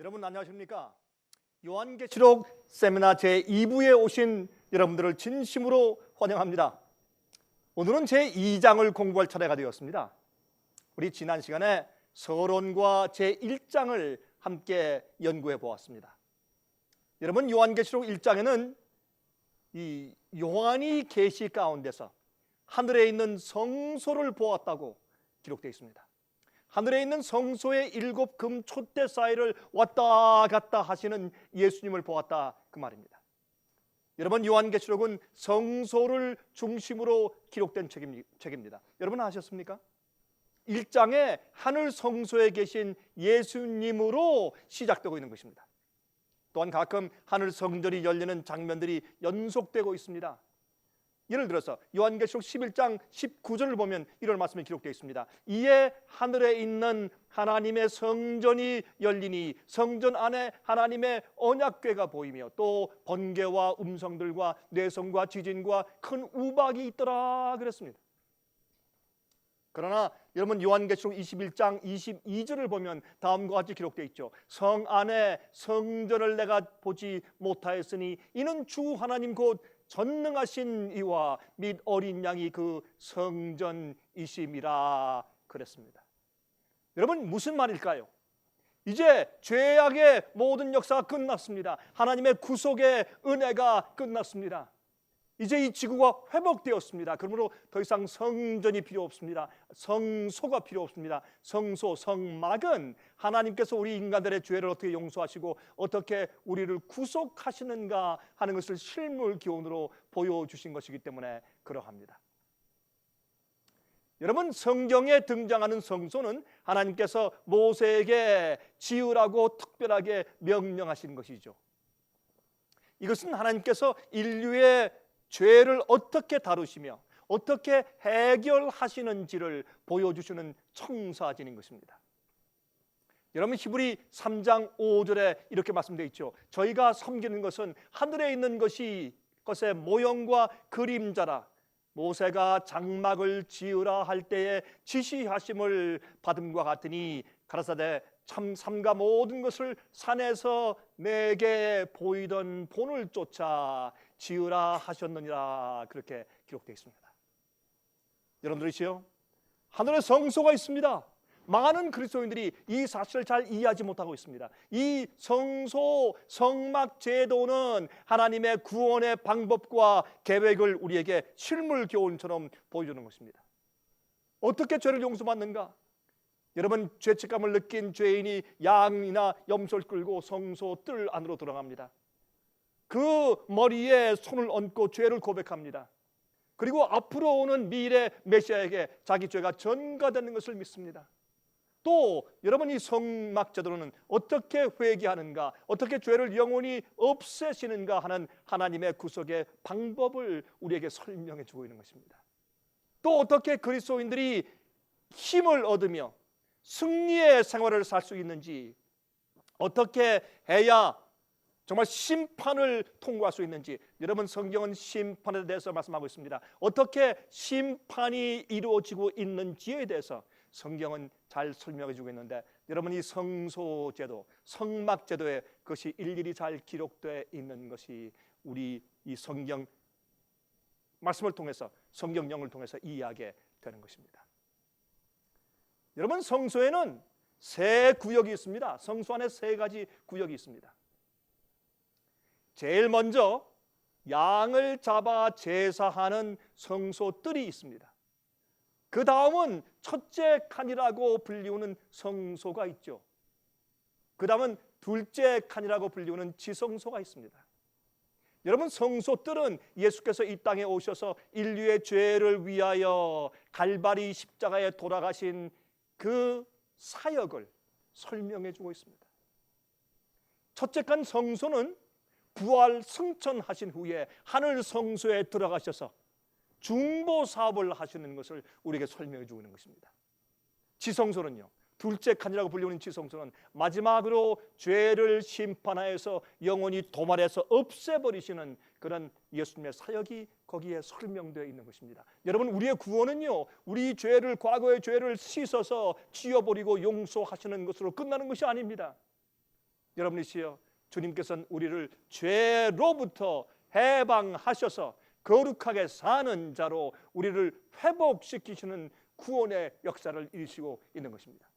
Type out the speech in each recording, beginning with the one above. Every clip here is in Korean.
여러분 안녕하십니까? 요한계시록 세미나 제2부에 오신 여러분들을 진심으로 환영합니다. 오늘은 제2장을 공부할 차례가 되었습니다. 우리 지난 시간에 서론과 제1장을 함께 연구해 보았습니다. 여러분, 요한계시록 1장에는 이 요한이 계시 가운데서 하늘에 있는 성소를 보았다고 기록되어 있습니다. 하늘에 있는 성소의 7 금 촛대 사이를 왔다 갔다 하시는 예수님을 보았다, 그 말입니다. 여러분, 요한계시록은 성소를 중심으로 기록된 책입니다. 여러분 아셨습니까? 1장에 하늘 성소에 계신 예수님으로 시작되고 있는 것입니다. 또한 가끔 하늘 성전이 열리는 장면들이 연속되고 있습니다. 예를 들어서 요한계시록 11장 19절을 보면 이런 말씀이 기록되어 있습니다. 이에 하늘에 있는 하나님의 성전이 열리니 성전 안에 하나님의 언약궤가 보이며 또 번개와 음성들과 뇌성과 지진과 큰 우박이 있더라 그랬습니다. 그러나 여러분, 요한계시록 21장 22절을 보면 다음과 같이 기록되어 있죠. 성 안에 성전을 내가 보지 못하였으니 이는 주 하나님 곧 전능하신 이와 및 어린 양이 그 성전이심이라 그랬습니다. 여러분, 무슨 말일까요? 이제 죄악의 모든 역사가 끝났습니다. 하나님의 구속의 은혜가 끝났습니다. 이제 이 지구가 회복되었습니다. 그러므로 더 이상 성전이 필요 없습니다. 성소가 필요 없습니다. 성소, 성막은 하나님께서 우리 인간들의 죄를 어떻게 용서하시고 어떻게 우리를 구속하시는가 하는 것을 실물 교훈으로 보여주신 것이기 때문에 그러합니다. 여러분, 성경에 등장하는 성소는 하나님께서 모세에게 지으라고 특별하게 명령하신 것이죠. 이것은 하나님께서 인류의 죄를 어떻게 다루시며 어떻게 해결하시는지를 보여주시는 청사진인 것입니다. 여러분, 히브리 3장 5절에 이렇게 말씀되어 있죠. 저희가 섬기는 것은 하늘에 있는 것의 모형과 그림자라. 모세가 장막을 지으라 할 때에 지시하심을 받음과 같으니 가라사대 참 삼가 모든 것을 산에서 내게 보이던 본을 쫓아 지으라 하셨느니라, 그렇게 기록되어 있습니다. 여러분들이시요, 하늘에 성소가 있습니다. 많은 그리스도인들이 이 사실을 잘 이해하지 못하고 있습니다. 이 성소, 성막 제도는 하나님의 구원의 방법과 계획을 우리에게 실물 교훈처럼 보여주는 것입니다. 어떻게 죄를 용서받는가? 여러분, 죄책감을 느낀 죄인이 양이나 염소를 끌고 성소 뜰 안으로 들어갑니다. 그 머리에 손을 얹고 죄를 고백합니다. 그리고 앞으로 오는 미래 메시아에게 자기 죄가 전가되는 것을 믿습니다. 또 여러분, 이 성막제도는 어떻게 회개하는가, 어떻게 죄를 영원히 없애시는가 하는 하나님의 구속의 방법을 우리에게 설명해 주고 있는 것입니다. 또 어떻게 그리스도인들이 힘을 얻으며 승리의 생활을 살 수 있는지, 어떻게 해야 정말 심판을 통과할 수 있는지, 여러분, 성경은 심판에 대해서 말씀하고 있습니다. 어떻게 심판이 이루어지고 있는지에 대해서 성경은 잘 설명해 주고 있는데, 여러분, 이 성소제도, 성막제도에 그것이 일일이 잘 기록되어 있는 것이 우리 이 성경 말씀을 통해서, 성경령을 통해서 이해하게 되는 것입니다. 여러분, 성소에는 3 구역이 있습니다. 성소 안에 3가지 구역이 있습니다. 제일 먼저 양을 잡아 제사하는 성소뜰이 있습니다. 그 다음은 첫째 칸이라고 불리우는 성소가 있죠. 그 다음은 둘째 칸이라고 불리우는 지성소가 있습니다. 여러분, 성소뜰은 예수께서 이 땅에 오셔서 인류의 죄를 위하여 갈바리 십자가에 돌아가신 그 사역을 설명해 주고 있습니다. 첫째 칸 성소는 부활 승천하신 후에 하늘 성소에 들어가셔서 중보 사업을 하시는 것을 우리에게 설명해 주고 있는 것입니다. 지성소는요, 둘째 칸이라고 불리는 지성소는 마지막으로 죄를 심판하여서 영원히 도말해서 없애버리시는 그런 예수님의 사역이 거기에 설명되어 있는 것입니다. 여러분, 우리의 구원은요, 우리 죄를, 과거의 죄를 씻어서 지워버리고 용서하시는 것으로 끝나는 것이 아닙니다. 여러분이시여, 주님께서는 우리를 죄로부터 해방하셔서 거룩하게 사는 자로 우리를 회복시키시는 구원의 역사를 이루시고 있는 것입니다.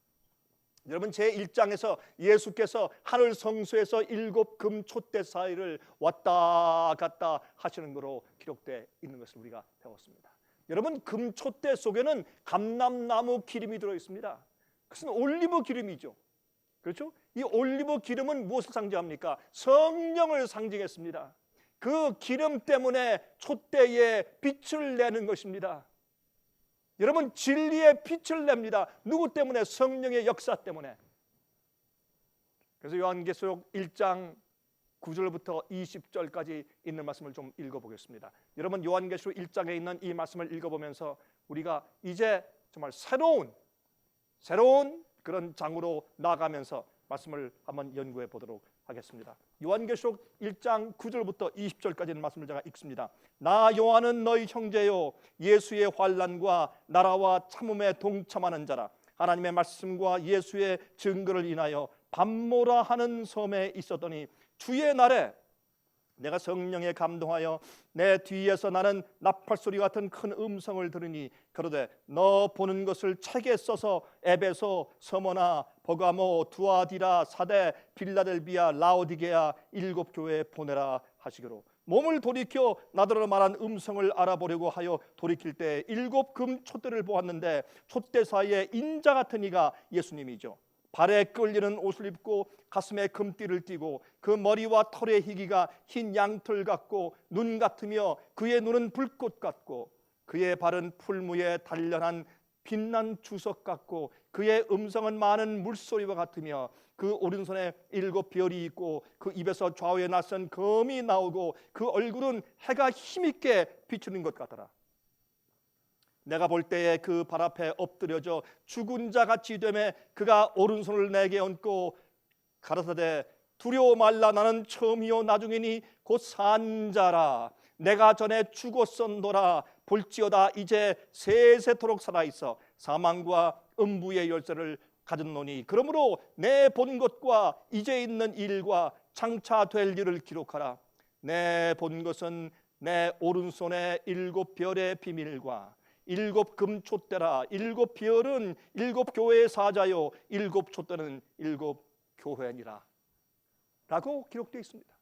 여러분, 제1장에서 예수께서 하늘 성소에서 7금 촛대 사이를 왔다 갔다 하시는 것으로 기록되어 있는 것을 우리가 배웠습니다. 여러분, 금촛대 속에는 감람나무 기름이 들어 있습니다. 그것은 올리브 기름이죠. 그렇죠? 이 올리브 기름은 무엇을 상징합니까? 성령을 상징했습니다. 그 기름 때문에 촛대에 빛을 내는 것입니다. 여러분, 진리의 빛을 냅니다. 누구 때문에? 성령의 역사 때문에. 그래서 요한계시록 1장 9절부터 20절까지 있는 말씀을 좀 읽어보겠습니다. 여러분, 요한계시록 1장에 있는 이 말씀을 읽어보면서 우리가 이제 정말 새로운 그런 장으로 나아가면서 말씀을 한번 연구해 보도록 하겠습니다. 요한계시록 1장 9절부터 20절까지 있는 말씀을 제가 읽습니다. 나 요한은 너희 형제요, 예수의 환난과 나라와 참음에 동참하는 자라. 하나님의 말씀과 예수의 증거를 인하여 밤모라 하는 섬에 있었더니 주의 날에 내가 성령에 감동하여 내 뒤에서 나는 나팔소리 같은 큰 음성을 들으니 그러되 너 보는 것을 책에 써서 에베소, 서머나, 버가모, 두아디라, 사데, 빌라델비아, 라오디게아 7 교회에 보내라 하시기로. 몸을 돌이켜 나더러 말한 음성을 알아보려고 하여 돌이킬 때 7 금 촛대를 보았는데 촛대 사이에 인자 같은 이가 예수님이죠. 발에 끌리는 옷을 입고 가슴에 금띠를 띠고 그 머리와 털의 희기가 흰 양털 같고 눈 같으며 그의 눈은 불꽃 같고 그의 발은 풀무에 단련한 빛난 주석 같고 그의 음성은 많은 물소리와 같으며 그 오른손에 7 별이 있고 그 입에서 좌우에 낯선 검이 나오고 그 얼굴은 해가 힘있게 비추는 것 같더라. 내가 볼 때에 그 발 앞에 엎드려져 죽은 자 같이 되매 그가 오른손을 내게 얹고 가라사대 두려워 말라. 나는 처음이요 나중이니 곧 산 자라. 내가 전에 죽었었노라. 볼지어다 이제 세세토록 살아있어 사망과 음부의 열쇠를 가졌노니 그러므로 내 본 것과 이제 있는 일과 장차 될 일을 기록하라. 내 본 것은 내 오른손에 7 별의 비밀과 7 금촛대라. 7 별은 7 교회의 사자요 7 촛대는 7 교회니라 라고 기록되어 있습니다.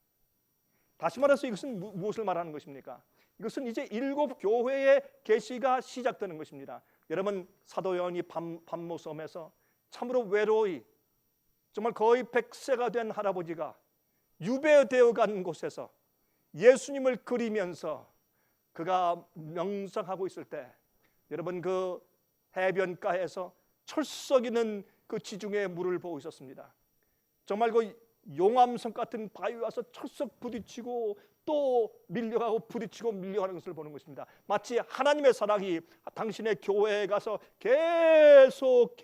다시 말해서 이것은 무엇을 말하는 것입니까? 이것은 이제 7 교회의 계시가 시작되는 것입니다. 여러분, 사도 요한이 밤모섬에서 참으로 외로이 정말 거의 100세가 된 할아버지가 유배되어 간 곳에서 예수님을 그리면서 그가 명상하고 있을 때 여러분, 그 해변가에서 철썩이는 그 지중해 물을 보고 있었습니다. 정말 그 용암성 같은 바위 와서 철썩 부딪히고 또 밀려가고 부딪히고 밀려가는 것을 보는 것입니다. 마치 하나님의 사랑이 당신의 교회에 가서 계속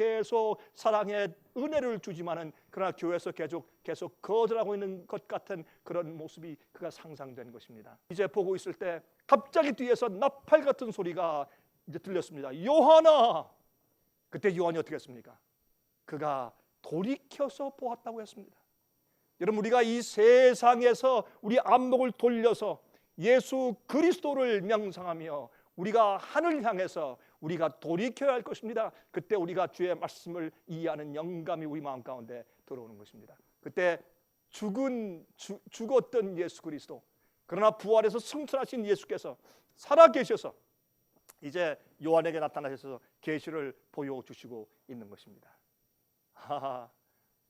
사랑의 은혜를 주지만은 그러나 교회에서 계속 거절하고 있는 것 같은 그런 모습이 그가 상상된 것입니다. 이제 보고 있을 때 갑자기 뒤에서 나팔 같은 소리가 이제 들렸습니다. 요한아! 그때 요한이 어떻게 했습니까? 그가 돌이켜서 보았다고 했습니다. 여러분, 우리가 이 세상에서 우리 안목을 돌려서 예수 그리스도를 명상하며 우리가 하늘 향해서 우리가 돌이켜야 할 것입니다. 그때 우리가 주의 말씀을 이해하는 영감이 우리 마음 가운데 들어오는 것입니다. 그때 죽었던 예수 그리스도, 그러나 부활해서 승천하신 예수께서 살아계셔서 이제 요한에게 나타나셔서 계시를 보여주시고 있는 것입니다.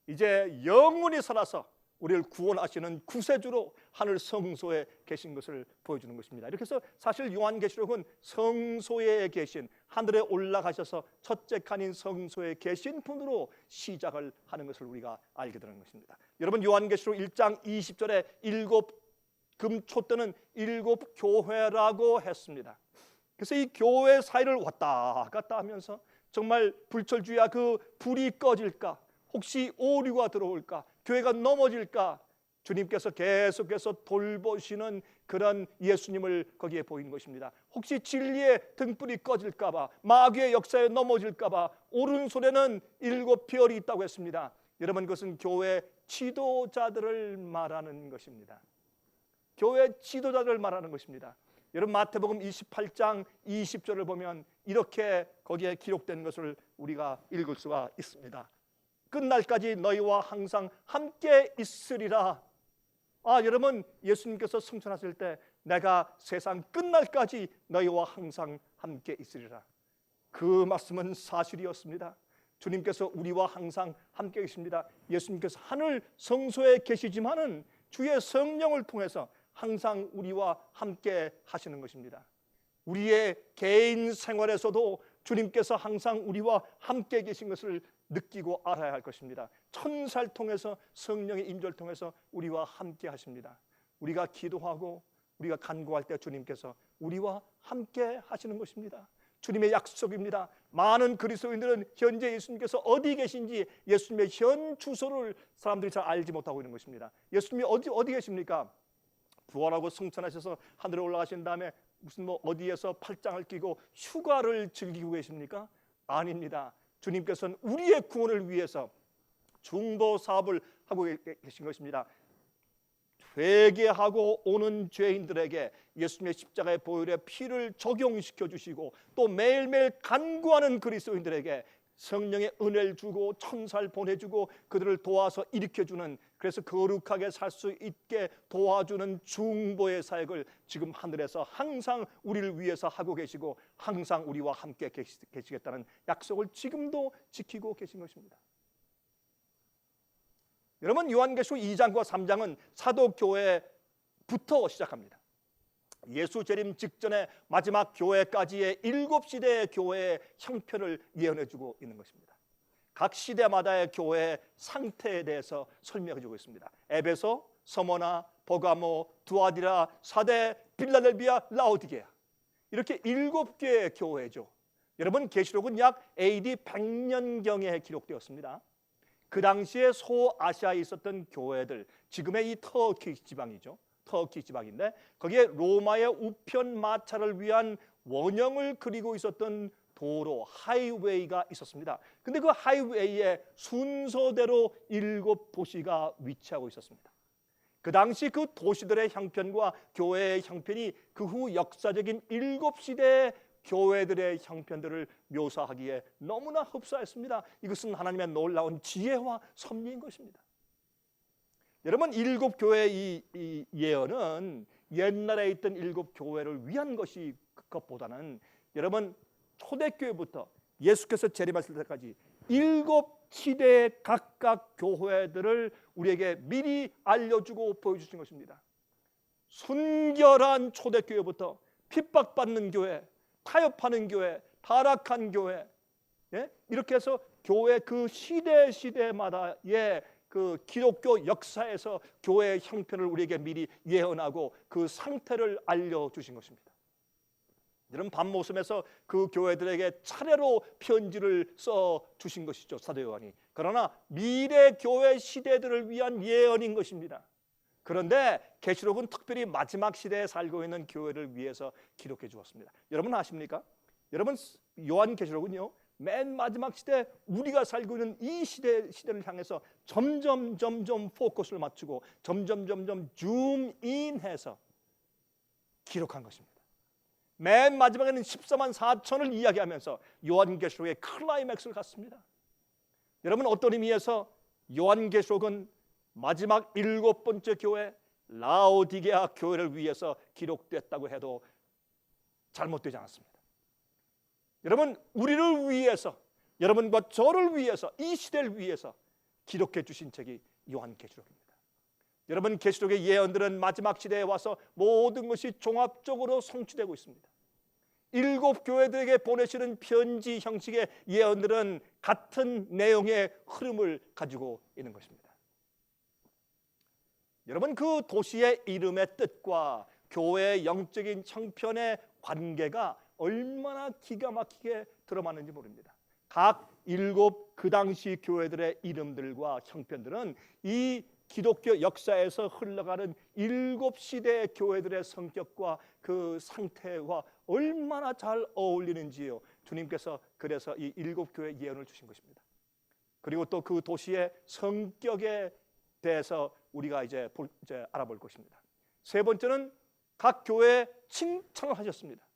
이제 영원히 살아서 우리를 구원하시는 구세주로 하늘 성소에 계신 것을 보여주는 것입니다. 이렇게 해서 사실 요한계시록은 성소에 계신, 하늘에 올라가셔서 첫째 칸인 성소에 계신 분으로 시작을 하는 것을 우리가 알게 되는 것입니다. 여러분, 요한계시록 1장 20절에 7 금촛대는 7 교회라고 했습니다. 그래서 이 교회 사이를 왔다 갔다 하면서 정말 불철주야 그 불이 꺼질까, 혹시 오류가 들어올까, 교회가 넘어질까, 주님께서 계속해서 돌보시는 그런 예수님을 거기에 보이는 것입니다. 혹시 진리의 등불이 꺼질까 봐, 마귀의 역사에 넘어질까 봐 오른손에는 7 별이 있다고 했습니다. 여러분, 그것은 교회 지도자들을 말하는 것입니다. 교회 지도자들을 말하는 것입니다. 여러분, 마태복음 28장 20절을 보면 이렇게 거기에 기록된 것을 우리가 읽을 수가 있습니다. 끝날까지 너희와 항상 함께 있으리라. 여러분, 예수님께서 승천하실 때 내가 세상 끝날까지 너희와 항상 함께 있으리라. 그 말씀은 사실이었습니다. 주님께서 우리와 항상 함께 계십니다. 예수님께서 하늘 성소에 계시지만은 주의 성령을 통해서 항상 우리와 함께 하시는 것입니다. 우리의 개인 생활에서도 주님께서 항상 우리와 함께 계신 것을 느끼고 알아야 할 것입니다. 천사를 통해서, 성령의 임재를 통해서 우리와 함께 하십니다. 우리가 기도하고 우리가 간구할 때 주님께서 우리와 함께 하시는 것입니다. 주님의 약속입니다. 많은 그리스도인들은 현재 예수님께서 어디 계신지 예수님의 현 주소를 사람들이 잘 알지 못하고 있는 것입니다. 예수님이 어디 계십니까? 부활하고 승천하셔서 하늘에 올라가신 다음에 무슨 어디에서 팔짱을 끼고 휴가를 즐기고 계십니까? 아닙니다. 주님께서는 우리의 구원을 위해서 중보 사업을 하고 계신 것입니다. 회개하고 오는 죄인들에게 예수님의 십자가의 보혈의 피를 적용시켜 주시고 또 매일매일 간구하는 그리스도인들에게 성령의 은혜를 주고 천사를 보내주고 그들을 도와서 일으켜주는, 그래서 거룩하게 살 수 있게 도와주는 중보의 사역을 지금 하늘에서 항상 우리를 위해서 하고 계시고 항상 우리와 함께 계시겠다는 약속을 지금도 지키고 계신 것입니다. 여러분, 요한계시록 2장과 3장은 사도교회부터 시작합니다. 예수 재림 직전에 마지막 교회까지의 7시대의 교회의 형편을 예언해주고 있는 것입니다. 각 시대마다의 교회의 상태에 대해서 설명해주고 있습니다. 에베소, 서머나, 버가모, 두아디라, 사대, 빌라델비아, 라오디게아, 이렇게 7개의 교회죠. 여러분, 계시록은 약 AD 100년경에 기록되었습니다. 그 당시에 소아시아에 있었던 교회들, 지금의 이 터키 지방이죠. 터키 지방인데 거기에 로마의 우편 마차를 위한 원형을 그리고 있었던 도로, 하이웨이가 있었습니다. 근데 그 하이웨이에 순서대로 7도시가 위치하고 있었습니다. 그 당시 그 도시들의 형편과 교회의 형편이 그 후 역사적인 7시대의 교회들의 형편들을 묘사하기에 너무나 흡사했습니다. 이것은 하나님의 놀라운 지혜와 섭리인 것입니다. 여러분, 7교회의 이 예언은 옛날에 있던 7교회를 위한 것이 것보다는 여러분, 초대교회부터 예수께서 재림하실 때까지 7시대의 각각 교회들을 우리에게 미리 알려주고 보여주신 것입니다. 순결한 초대교회부터 핍박받는 교회, 타협하는 교회, 타락한 교회, 이렇게 해서 교회 그 시대마다의 그 기독교 역사에서 교회의 형편을 우리에게 미리 예언하고 그 상태를 알려주신 것입니다. 여러분, 밤모섬에서 그 교회들에게 차례로 편지를 써주신 것이죠, 사도 요한이. 그러나 미래 교회 시대들을 위한 예언인 것입니다. 그런데 계시록은 특별히 마지막 시대에 살고 있는 교회를 위해서 기록해 주었습니다. 여러분 아십니까? 여러분, 요한계시록은요, 맨 마지막 시대, 우리가 살고 있는 이 시대를 향해서 점점 포커스를 맞추고 점점 줌인해서 기록한 것입니다. 맨 마지막에는 14만 4천을 이야기하면서 요한계시록의 클라이맥스를 갖습니다. 여러분, 어떤 의미에서 요한계시록은 마지막 7번째 교회 라오디게아 교회를 위해서 기록됐다고 해도 잘못되지 않았습니다. 여러분, 우리를 위해서, 여러분과 저를 위해서, 이 시대를 위해서 기록해 주신 책이 요한계시록입니다. 여러분, 계시록의 예언들은 마지막 시대에 와서 모든 것이 종합적으로 성취되고 있습니다. 7교회들에게 보내시는 편지 형식의 예언들은 같은 내용의 흐름을 가지고 있는 것입니다. 여러분, 그 도시의 이름의 뜻과 교회의 영적인 형편의 관계가 얼마나 기가 막히게 들어맞는지 모릅니다. 각 7 그 당시 교회들의 이름들과 형편들은 이 기독교 역사에서 흘러가는 7시대의 교회들의 성격과 그 상태와 얼마나 잘 어울리는지요. 주님께서 그래서 이 7교회 예언을 주신 것입니다. 그리고 또 그 도시의 성격에 대해서 우리가 이제 알아볼 것입니다. 세 번째는 각 교회에 칭찬을 하셨습니다.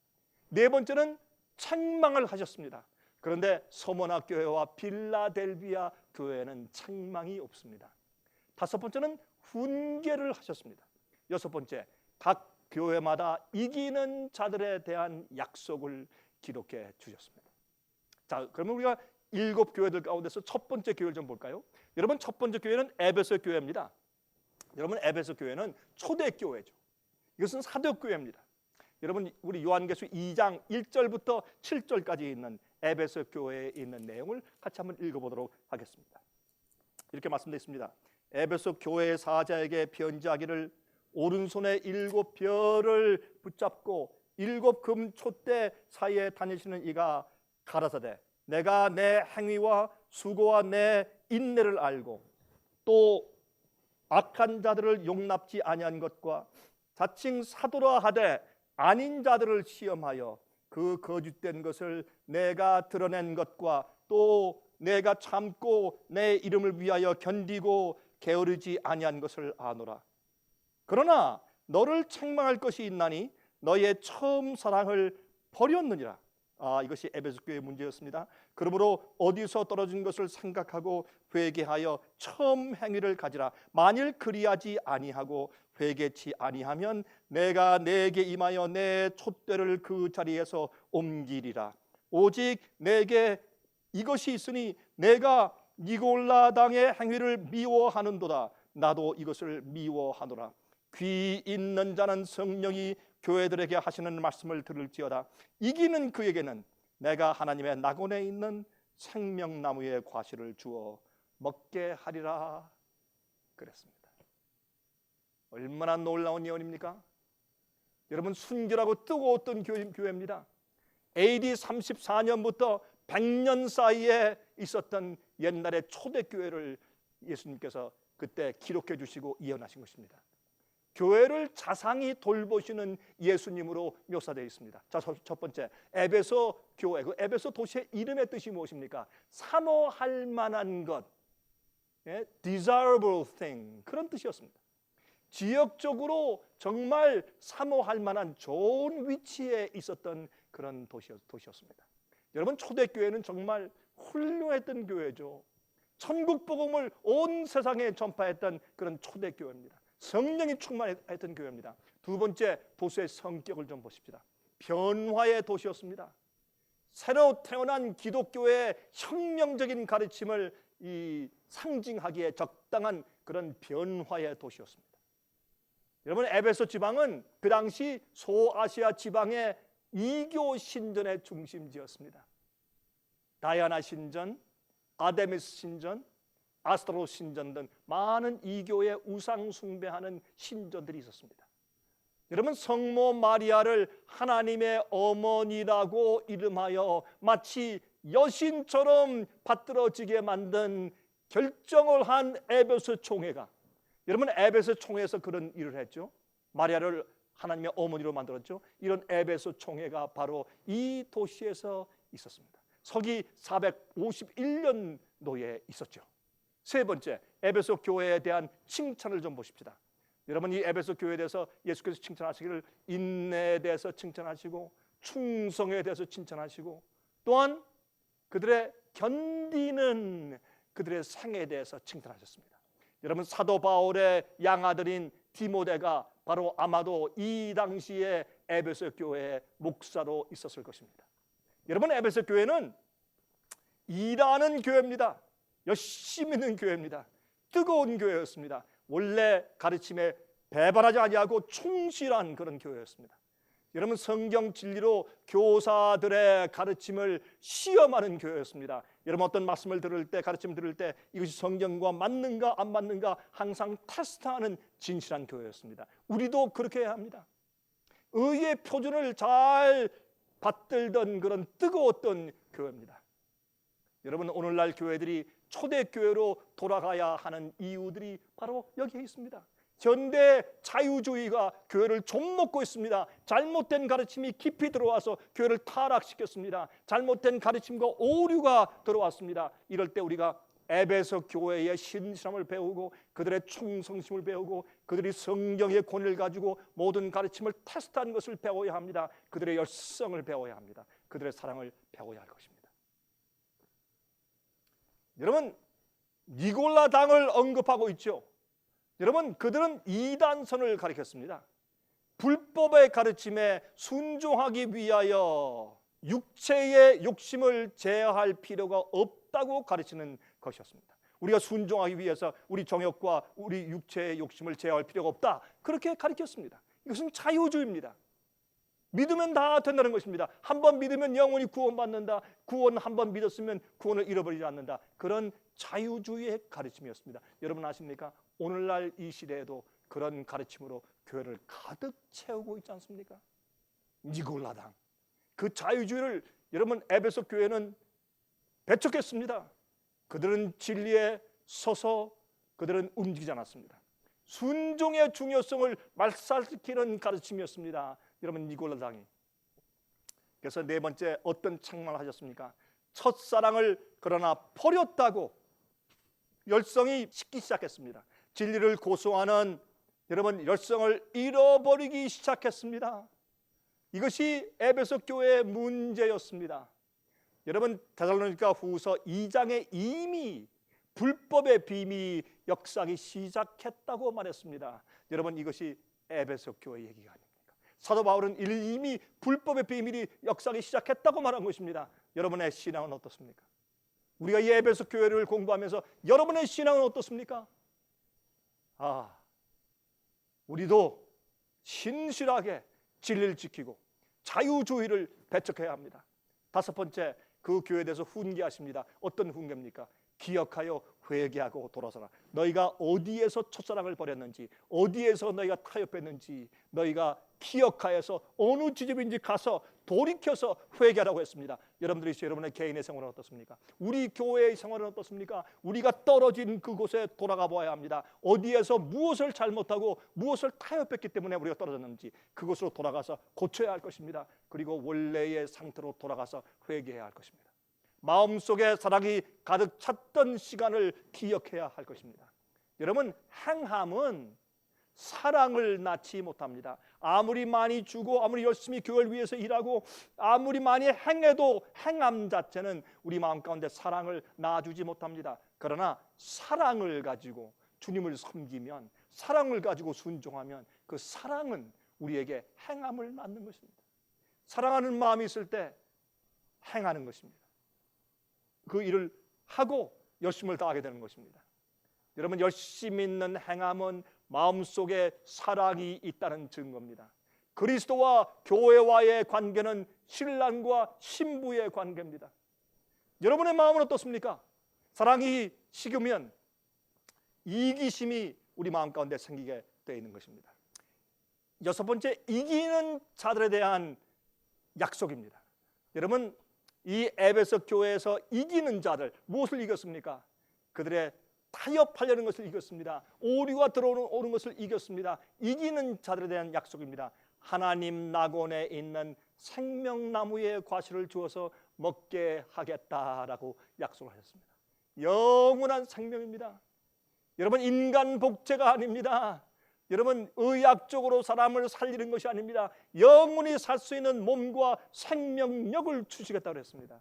네 번째는 책망을 하셨습니다. 그런데 서머나 교회와 빌라델비아 교회는 책망이 없습니다. 다섯 번째는 훈계를 하셨습니다. 여섯 번째, 각 교회마다 이기는 자들에 대한 약속을 기록해 주셨습니다. 자, 그러면 우리가 7교회들 가운데서 첫 번째 교회를 좀 볼까요? 여러분, 첫 번째 교회는 에베소 교회입니다. 여러분, 에베소 교회는 초대 교회죠. 이것은 사도 교회입니다. 여러분, 우리 요한계시록 2장 1절부터 7절까지 있는 에베소 교회에 있는 내용을 같이 한번 읽어보도록 하겠습니다. 이렇게 말씀되어 있습니다. 에베소 교회의 사자에게 편지하기를 오른손에 7별을 붙잡고 7금 촛대 사이에 다니시는 이가 가라사대 내가 내 행위와 수고와 내 인내를 알고 또 악한 자들을 용납지 아니한 것과 자칭 사도라 하되 아닌 자들을 시험하여 그 거짓된 것을 내가 드러낸 것과 또 내가 참고 내 이름을 위하여 견디고 게으르지 아니한 것을 아노라. 그러나 너를 책망할 것이 있나니 너의 처음 사랑을 버렸느니라. 이것이 에베소 교회의 문제였습니다. 그러므로 어디서 떨어진 것을 생각하고 회개하여 처음 행위를 가지라. 만일 그리하지 아니하고 회개치 아니하면 내가 내게 임하여 내 촛대를 그 자리에서 옮기리라. 오직 내게 이것이 있으니 내가 니골라 당의 행위를 미워하는도다. 나도 이것을 미워하노라. 귀 있는 자는 성령이 교회들에게 하시는 말씀을 들을지어다. 이기는 그에게는 내가 하나님의 낙원에 있는 생명나무의 과실을 주어 먹게 하리라 그랬습니다. 얼마나 놀라운 예언입니까? 여러분, 순결하고 뜨거웠던 교회입니다. AD 34년부터 100년 사이에 있었던 옛날의 초대교회를 예수님께서 그때 기록해 주시고 예언하신 것입니다. 교회를 자상히 돌보시는 예수님으로 묘사되어 있습니다. 자, 첫 번째, 에베소 교회. 그 에베소 도시의 이름의 뜻이 무엇입니까? 사모할 만한 것, desirable thing, 그런 뜻이었습니다. 지역적으로 정말 사모할 만한 좋은 위치에 있었던 그런 도시였습니다. 여러분, 초대교회는 정말 훌륭했던 교회죠. 천국 복음을 온 세상에 전파했던 그런 초대교회입니다. 성령이 충만했던 교회입니다. 두 번째, 도시의 성격을 좀 보십시다. 변화의 도시였습니다. 새로 태어난 기독교의 혁명적인 가르침을 상징하기에 적당한 그런 변화의 도시였습니다. 여러분, 에베소 지방은 그 당시 소아시아 지방의 이교 신전의 중심지였습니다. 다이아나 신전, 아데미스 신전, 아스트로 신전 등 많은 이교의 우상 숭배하는 신전들이 있었습니다. 여러분, 성모 마리아를 하나님의 어머니라고 이름하여 마치 여신처럼 받들어지게 만든 결정을 한 에베소 총회가, 여러분, 에베소 총회에서 그런 일을 했죠. 마리아를 하나님의 어머니로 만들었죠. 이런 에베소 총회가 바로 이 도시에서 있었습니다. 서기 451년도에 있었죠. 세 번째, 에베소 교회에 대한 칭찬을 좀 보십시다. 여러분, 이 에베소 교회에 대해서 예수께서 칭찬하시기를 인내에 대해서 칭찬하시고 충성에 대해서 칭찬하시고 또한 그들의 견디는 그들의 생애에 대해서 칭찬하셨습니다. 여러분, 사도 바울의 양아들인 디모데가 바로 아마도 이 당시에 에베소 교회의 목사로 있었을 것입니다. 여러분, 에베소 교회는 일하는 교회입니다. 열심히 있는 교회입니다. 뜨거운 교회였습니다. 원래 가르침에 배반하지 아니하고 충실한 그런 교회였습니다. 여러분, 성경 진리로 교사들의 가르침을 시험하는 교회였습니다. 여러분, 어떤 말씀을 들을 때, 가르침을 들을 때 이것이 성경과 맞는가 안 맞는가 항상 테스트하는 진실한 교회였습니다. 우리도 그렇게 해야 합니다. 의의 표준을 잘 받들던 그런 뜨거웠던 교회입니다. 여러분, 오늘날 교회들이 초대교회로 돌아가야 하는 이유들이 바로 여기에 있습니다. 현대 자유주의가 교회를 좀먹고 있습니다. 잘못된 가르침이 깊이 들어와서 교회를 타락시켰습니다. 잘못된 가르침과 오류가 들어왔습니다. 이럴 때 우리가 에베소 교회의 신실함을 배우고 그들의 충성심을 배우고 그들이 성경의 권위를 가지고 모든 가르침을 테스트한 것을 배워야 합니다. 그들의 열성을 배워야 합니다. 그들의 사랑을 배워야 할 것입니다. 여러분, 니골라 당을 언급하고 있죠. 여러분, 그들은 이단선을 가리켰습니다. 불법의 가르침에 순종하기 위하여 육체의 욕심을 제어할 필요가 없다고 가르치는 것이었습니다. 우리가 순종하기 위해서 우리 정욕과 우리 육체의 욕심을 제어할 필요가 없다, 그렇게 가르쳤습니다. 이것은 자유주의입니다. 믿으면 다 된다는 것입니다. 한번 믿으면 영원히 구원받는다. 구원 한번 믿었으면 구원을 잃어버리지 않는다. 그런 자유주의의 가르침이었습니다. 여러분 아십니까? 오늘날 이 시대에도 그런 가르침으로 교회를 가득 채우고 있지 않습니까? 니골라당, 그 자유주의를 여러분 에베소 교회는 배척했습니다. 그들은 진리에 서서 그들은 움직이지 않았습니다. 순종의 중요성을 말살시키는 가르침이었습니다. 여러분, 니골라당이. 그래서 네 번째 어떤 책망을 하셨습니까? 첫사랑을 그러나 버렸다고 열성이 식기 시작했습니다. 진리를 고소하는 여러분 열성을 잃어버리기 시작했습니다. 이것이 에베소 교회의 문제였습니다. 여러분, 데살로니가 후서 2장에 이미 불법의 비밀이 역사하기 시작했다고 말했습니다. 여러분, 이것이 에베소 교회 얘기가 아닙니까? 사도 바울은 이미 불법의 비밀이 역사하기 시작했다고 말한 것입니다. 여러분의 신앙은 어떻습니까? 우리가 이 에베소 교회를 공부하면서 여러분의 신앙은 어떻습니까? 우리도 신실하게 진리를 지키고 자유주의를 배척해야 합니다. 다섯 번째, 그 교회에 대해서 훈계하십니다. 어떤 훈계입니까? 기억하여 회개하고 돌아서라. 너희가 어디에서 첫사랑을 버렸는지, 어디에서 너희가 타협했는지 너희가 기억하여서 어느 지점인지 가서 돌이켜서 회개하라고 했습니다. 여러분들이 여러분의 개인의 생활은 어떻습니까? 우리 교회의 생활은 어떻습니까? 우리가 떨어진 그곳에 돌아가 보아야 합니다. 어디에서 무엇을 잘못하고 무엇을 타협했기 때문에 우리가 떨어졌는지 그곳으로 돌아가서 고쳐야 할 것입니다. 그리고 원래의 상태로 돌아가서 회개해야 할 것입니다. 마음속에 사랑이 가득 찼던 시간을 기억해야 할 것입니다. 여러분, 행함은 사랑을 낳지 못합니다. 아무리 많이 주고 아무리 열심히 교회를 위해서 일하고 아무리 많이 행해도 행함 자체는 우리 마음 가운데 사랑을 낳아주지 못합니다. 그러나 사랑을 가지고 주님을 섬기면, 사랑을 가지고 순종하면 그 사랑은 우리에게 행함을 낳는 것입니다. 사랑하는 마음이 있을 때 행하는 것입니다. 그 일을 하고 열심을 다하게 되는 것입니다. 여러분, 열심 있는 행함은 마음속에 사랑이 있다는 증거입니다. 그리스도와 교회와의 관계는 신랑과 신부의 관계입니다. 여러분의 마음은 어떻습니까? 사랑이 식으면 이기심이 우리 마음 가운데 생기게 되어 있는 것입니다. 여섯 번째, 이기는 자들에 대한 약속입니다. 여러분, 이 에베소 교회에서 이기는 자들, 무엇을 이겼습니까? 그들의 타협하려는 것을 이겼습니다. 오류가 들어오는 것을 이겼습니다. 이기는 자들에 대한 약속입니다. 하나님 낙원에 있는 생명나무의 과실을 주어서 먹게 하겠다라고 약속을 하셨습니다. 영원한 생명입니다. 여러분, 인간 복제가 아닙니다. 여러분, 의학적으로 사람을 살리는 것이 아닙니다. 영원히 살 수 있는 몸과 생명력을 주시겠다고 했습니다.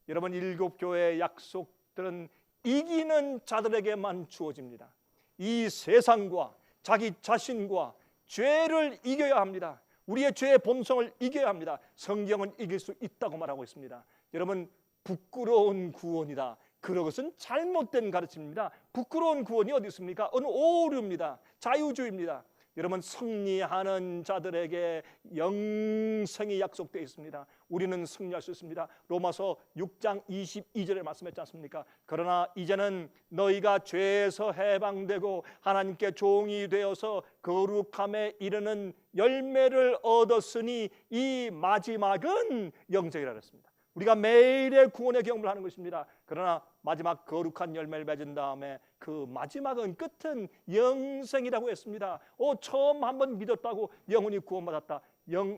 여러분, 일곱 교회의 약속들은 이기는 자들에게만 주어집니다. 이 세상과 자기 자신과 죄를 이겨야 합니다. 우리의 죄의 본성을 이겨야 합니다. 성경은 이길 수 있다고 말하고 있습니다. 여러분, 부끄러운 구원이다, 그것은 잘못된 가르침입니다. 부끄러운 구원이 어디 있습니까? 오류입니다. 자유주의입니다. 여러분, 승리하는 자들에게 영생이 약속되어 있습니다. 우리는 승리할 수 있습니다. 로마서 6장 22절에 말씀했지 않습니까? 그러나 이제는 너희가 죄에서 해방되고 하나님께 종이 되어서 거룩함에 이르는 열매를 얻었으니 이 마지막은 영생이라 그랬습니다. 우리가 매일의 구원의 경험을 하는 것입니다. 그러나 마지막 거룩한 열매를 맺은 다음에 그 마지막은, 끝은 영생이라고 했습니다. 처음 한번 믿었다고 영원히 구원받았다.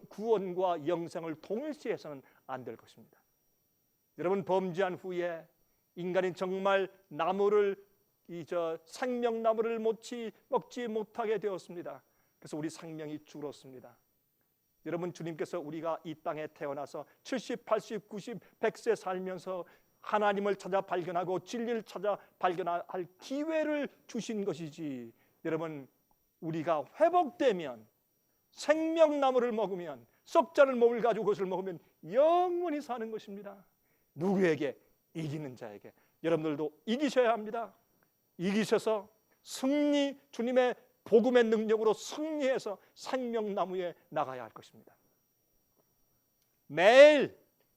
구원과 영생을 동일시해서는 안 될 것입니다. 여러분, 범죄한 후에 인간이 정말 나무를 생명나무를 먹지 못하게 되었습니다. 그래서 우리 생명이 줄었습니다. 여러분, 주님께서 우리가 이 땅에 태어나서 70, 80, 90, 100세 살면서 하나님을 찾아 발견하고 진리를 찾아 발견할 기회를 주신 것이지, 여러분, 우리가 회복되면 생명나무를 먹으면, 썩지 않은 몸을 가지고 그것을 먹으면 영원히 사는 것입니다. 누구에게? 이기는 자에게. 여러분들도 이기셔야 합니다. 이기셔서 승리, 주님의 복음의 능력으로 승리해서 생명나무에 나가야 할 것입니다. 매일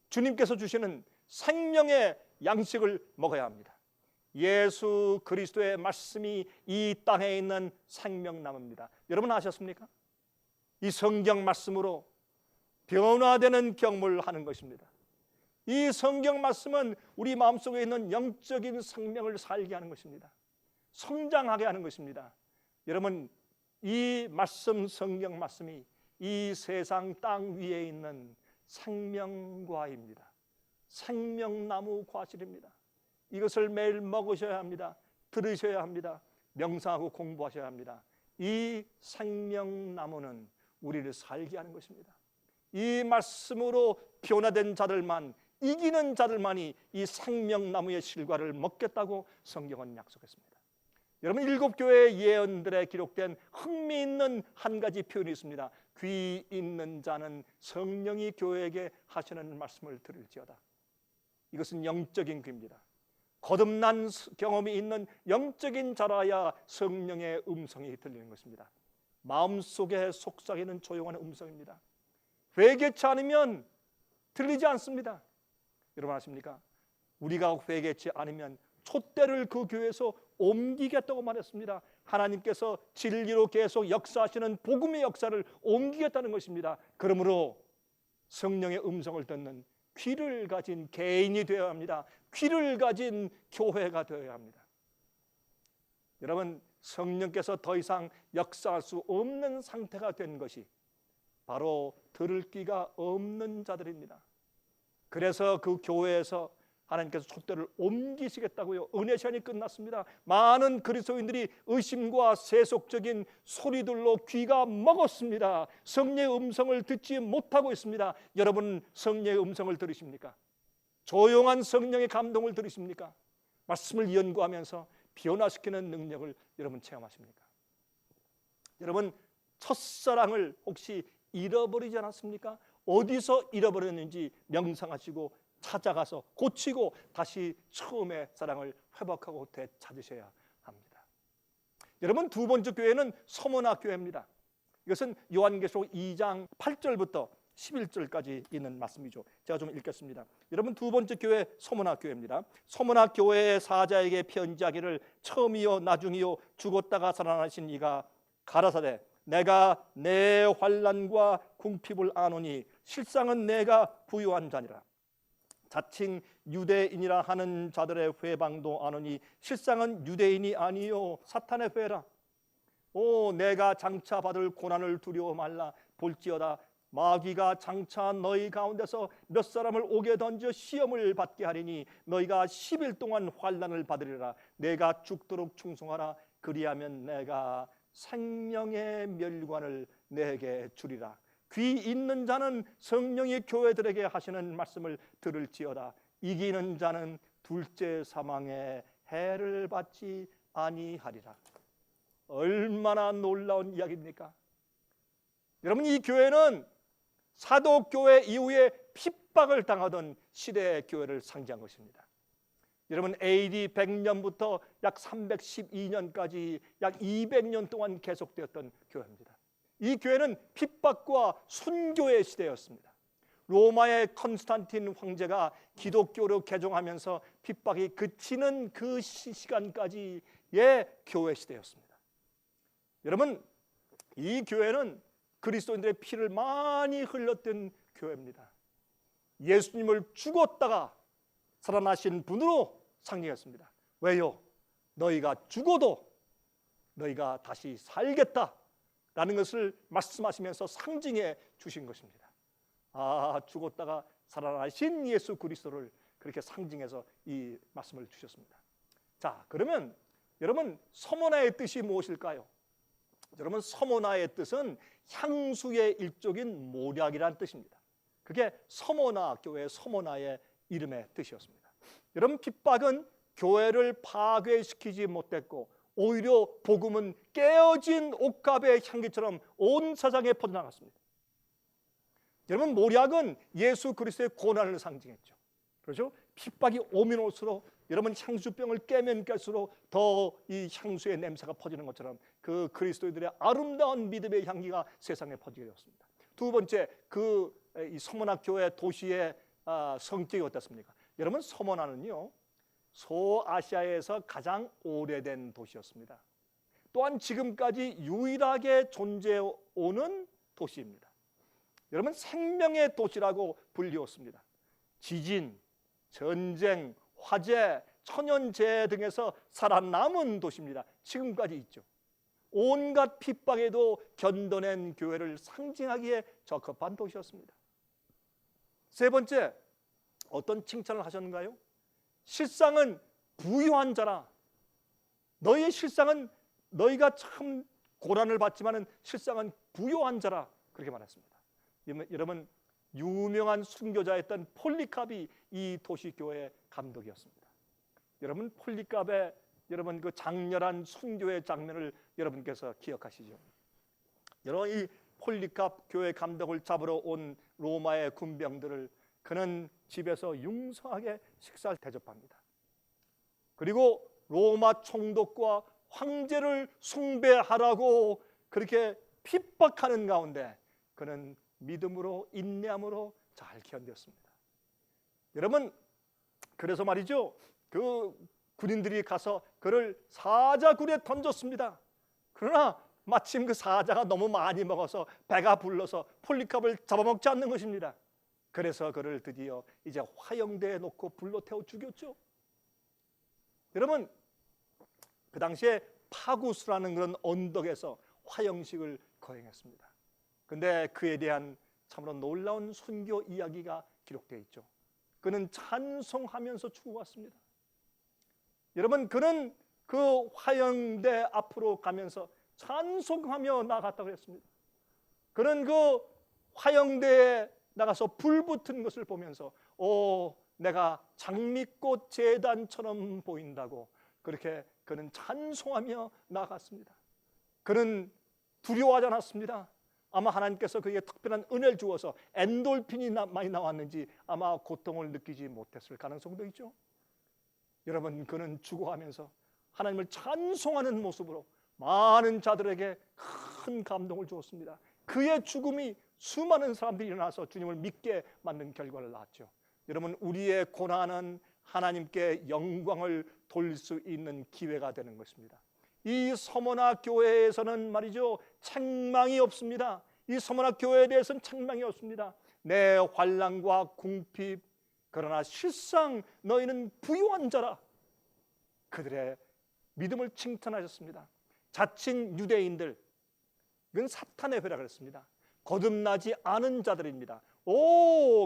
주님께서 주시는 생명의 양식을 먹어야 합니다. 예수 그리스도의 말씀이 이 땅에 있는 생명나무입니다. 여러분 아셨습니까? 이 성경 말씀으로 변화되는 경험을 하는 것입니다. 이 성경 말씀은 우리 마음속에 있는 영적인 생명을 살게 하는 것입니다. 성장하게 하는 것입니다. 여러분, 이 말씀, 성경 말씀이 이 세상 땅 위에 있는 생명과입니다. 생명나무 과실입니다. 이것을 매일 먹으셔야 합니다. 들으셔야 합니다. 명상하고 공부하셔야 합니다. 이 생명나무는 우리를 살게 하는 것입니다. 이 말씀으로 변화된 자들만, 이기는 자들만이 이 생명나무의 실과를 먹겠다고 성경은 약속했습니다. 여러분, 7교회의 예언들에 기록된 흥미있는 한 가지 표현이 있습니다. 귀 있는 자는 성령이 교회에게 하시는 말씀을 들을지어다. 이것은 영적인 귀입니다. 거듭난 경험이 있는 영적인 자라야 성령의 음성이 들리는 것입니다. 마음속에 속삭이는 조용한 음성입니다. 회개치 않으면 들리지 않습니다. 여러분 아십니까? 우리가 회개치 않으면 촛대를 그 교회에서 옮기겠다고 말했습니다. 하나님께서 진리로 계속 역사하시는 복음의 역사를 옮기겠다는 것입니다. 그러므로 성령의 음성을 듣는 귀를 가진 개인이 되어야 합니다. 귀를 가진 교회가 되어야 합니다. 여러분, 성령께서 더 이상 역사할 수 없는 상태가 된 것이 바로 들을 귀가 없는 자들입니다. 그래서 그 교회에서 하나님께서 촛대를 옮기시겠다고요. 은혜 시간이 끝났습니다. 많은 그리스도인들이 의심과 세속적인 소리들로 귀가 먹었습니다. 성령의 음성을 듣지 못하고 있습니다. 여러분, 성령의 음성을 들으십니까? 조용한 성령의 감동을 들으십니까? 말씀을 연구하면서 변화시키는 능력을 여러분 체험하십니까? 여러분, 첫사랑을 혹시 잃어버리지 않았습니까? 어디서 잃어버렸는지 명상하시고 찾아가서 고치고 다시 처음의 사랑을 회복하고 되찾으셔야 합니다. 여러분, 두 번째 교회는 서문화 교회입니다. 이것은 요한계시록 2장 8절부터 11절까지 있는 말씀이죠. 제가 좀 읽겠습니다. 여러분, 두 번째 교회 서문화 교회입니다. 서문화 교회의 사자에게 편지하기를 처음이요 나중이요 죽었다가 살아나신 이가 가라사대 내가 내 환난과 궁핍을 아노니 실상은 내가 부유한 자니라. 자칭 유대인이라 하는 자들의 회방도 아노니 실상은 유대인이 아니요 사탄의 회라. 내가 장차 받을 고난을 두려워 말라. 볼지어다 마귀가 장차 너희 가운데서 몇 사람을 옥에 던져 시험을 받게 하리니 너희가 10일 동안 환난을 받으리라. 내가 죽도록 충성하라. 그리하면 내가 생명의 멸관을 내게 주리라. 귀 있는 자는 성령이 교회들에게 하시는 말씀을 들을지어다. 이기는 자는 둘째 사망의 해를 받지 아니하리라. 얼마나 놀라운 이야기입니까? 여러분, 이 교회는 사도교회 이후에 핍박을 당하던 시대의 교회를 상징한 것입니다. 여러분, AD 100년부터 약 312년까지 약 200년 동안 계속되었던 교회입니다. 이 교회는 핍박과 순교의 시대였습니다. 로마의 컨스탄틴 황제가 기독교로 개종하면서 핍박이 그치는 그 시간까지의 교회 시대였습니다. 여러분, 이 교회는 그리스도인들의 피를 많이 흘렸던 교회입니다. 예수님을 죽었다가 살아나신 분으로 상징했습니다. 왜요? 너희가 죽어도 너희가 다시 살겠다라는 것을 말씀하시면서 상징해 주신 것입니다. 죽었다가 살아나신 예수 그리스도를 그렇게 상징해서 이 말씀을 주셨습니다. 자, 그러면 여러분 서모나의 뜻이 무엇일까요? 여러분 서모나의 뜻은 향수의 일종인 모략이라는 뜻입니다. 그게 서모나 교회 서모나의 이름의 뜻이었습니다. 여러분 핍박은 교회를 파괴시키지 못했고 오히려 복음은 깨어진 옥합의 향기처럼 온 세상에 퍼져나갔습니다. 여러분 모략은 예수 그리스도의 고난을 상징했죠. 그렇죠? 핍박이 오면 올수록 여러분 향수병을 깨면 깰수록 더 이 향수의 냄새가 퍼지는 것처럼 그 그리스도인들의 아름다운 믿음의 향기가 세상에 퍼지게 되었습니다. 두 번째, 이 서머나 교회 도시의 성격이 어떻습니까? 여러분 서머나는요 소아시아에서 가장 오래된 도시였습니다. 또한 지금까지 유일하게 존재해오는 도시입니다. 여러분 생명의 도시라고 불리웠습니다. 지진, 전쟁, 화재, 천연재해 등에서 살아남은 도시입니다. 지금까지 있죠. 온갖 핍박에도 견뎌낸 교회를 상징하기에 적합한 도시였습니다. 세 번째, 어떤 칭찬을 하셨는가요? 실상은 부유한 자라. 너희의 실상은 너희가 참 고난을 받지만은 실상은 부유한 자라. 그렇게 말했습니다. 여러분 유명한 순교자였던 폴리캅이 이 도시교회의 감독이었습니다. 여러분 폴리캅의 여러분 그 장렬한 순교의 장면을 여러분께서 기억하시죠? 여러분 이 폴리캅 교회 감독을 잡으러 온 로마의 군병들을 그는 집에서 융성하게 식사를 대접합니다. 그리고 로마 총독과 황제를 숭배하라고 그렇게 핍박하는 가운데 그는 믿음으로 인내함으로 잘 견뎠습니다. 여러분 그래서 말이죠, 그 군인들이 가서 그를 사자굴에 던졌습니다. 그러나 마침 그 사자가 너무 많이 먹어서 배가 불러서 폴리캅을 잡아먹지 않는 것입니다. 그래서 그를 드디어 이제 화형대에 놓고 불로 태워 죽였죠. 여러분 그 당시에 파구스라는 그런 언덕에서 화형식을 거행했습니다. 근데 그에 대한 참으로 놀라운 순교 이야기가 기록되어 있죠. 그는 찬송하면서 죽어갔습니다. 여러분 그는 그 화형대 앞으로 가면서 찬송하며 나갔다고 했습니다. 그는 그 화형대에 나가서 불 붙은 것을 보면서 내가 장미꽃 제단처럼 보인다고 그렇게 그는 찬송하며 나갔습니다. 그는 두려워하지 않았습니다. 아마 하나님께서 그에게 특별한 은혜를 주어서 엔돌핀이 많이 나왔는지 아마 고통을 느끼지 못했을 가능성도 있죠. 여러분 그는 죽어가면서 하나님을 찬송하는 모습으로 많은 자들에게 큰 감동을 주었습니다. 그의 죽음이 수많은 사람들이 일어나서 주님을 믿게 만든 결과를 낳았죠. 여러분 우리의 고난은 하나님께 영광을 돌릴 수 있는 기회가 되는 것입니다. 이 서머나 교회에서는 말이죠 책망이 없습니다. 이 서머나 교회에 대해서는 책망이 없습니다. 내 환난과 궁핍 그러나 실상 너희는 부유한 자라. 그들의 믿음을 칭찬하셨습니다. 자칭 유대인들, 이건 사탄의 회라고 했습니다. 거듭나지 않은 자들입니다.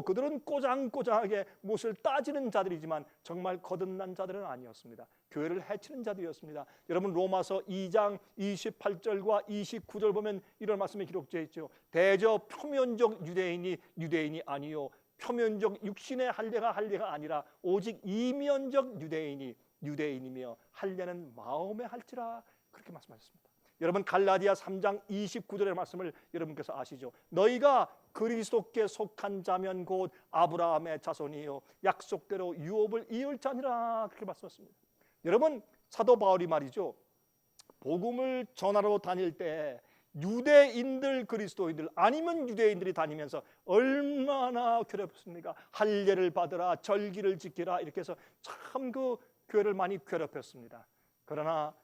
그들은 꼬장꼬장하게 무엇을 따지는 자들이지만 정말 거듭난 자들은 아니었습니다. 교회를 해치는 자들이었습니다. 여러분 로마서 2장 28절과 29절 보면 이런 말씀이 기록되어 있죠. 대저 표면적 유대인이 아니요 표면적 육신의 할례가 아니라 오직 이면적 유대인이며 할례는 마음에 할지라 그렇게 말씀하셨습니다. 여러분 갈라디아 3장 29절의 말씀을 여러분께서 아시죠? 너희가 그리스도께 속한 자면 곧 아브라함의 자손이요 약속대로 유업을 이을 자니라 그렇게 말씀하셨습니다. 여러분 사도 바울이 말이죠 복음을 전하러 다닐 때 유대인들 그리스도인들 아니면 유대인들이 다니면서 얼마나 괴롭습니까? 할례를 받으라 절기를 지키라 이렇게 해서 참 그 교회를 많이 괴롭혔습니다. 그러나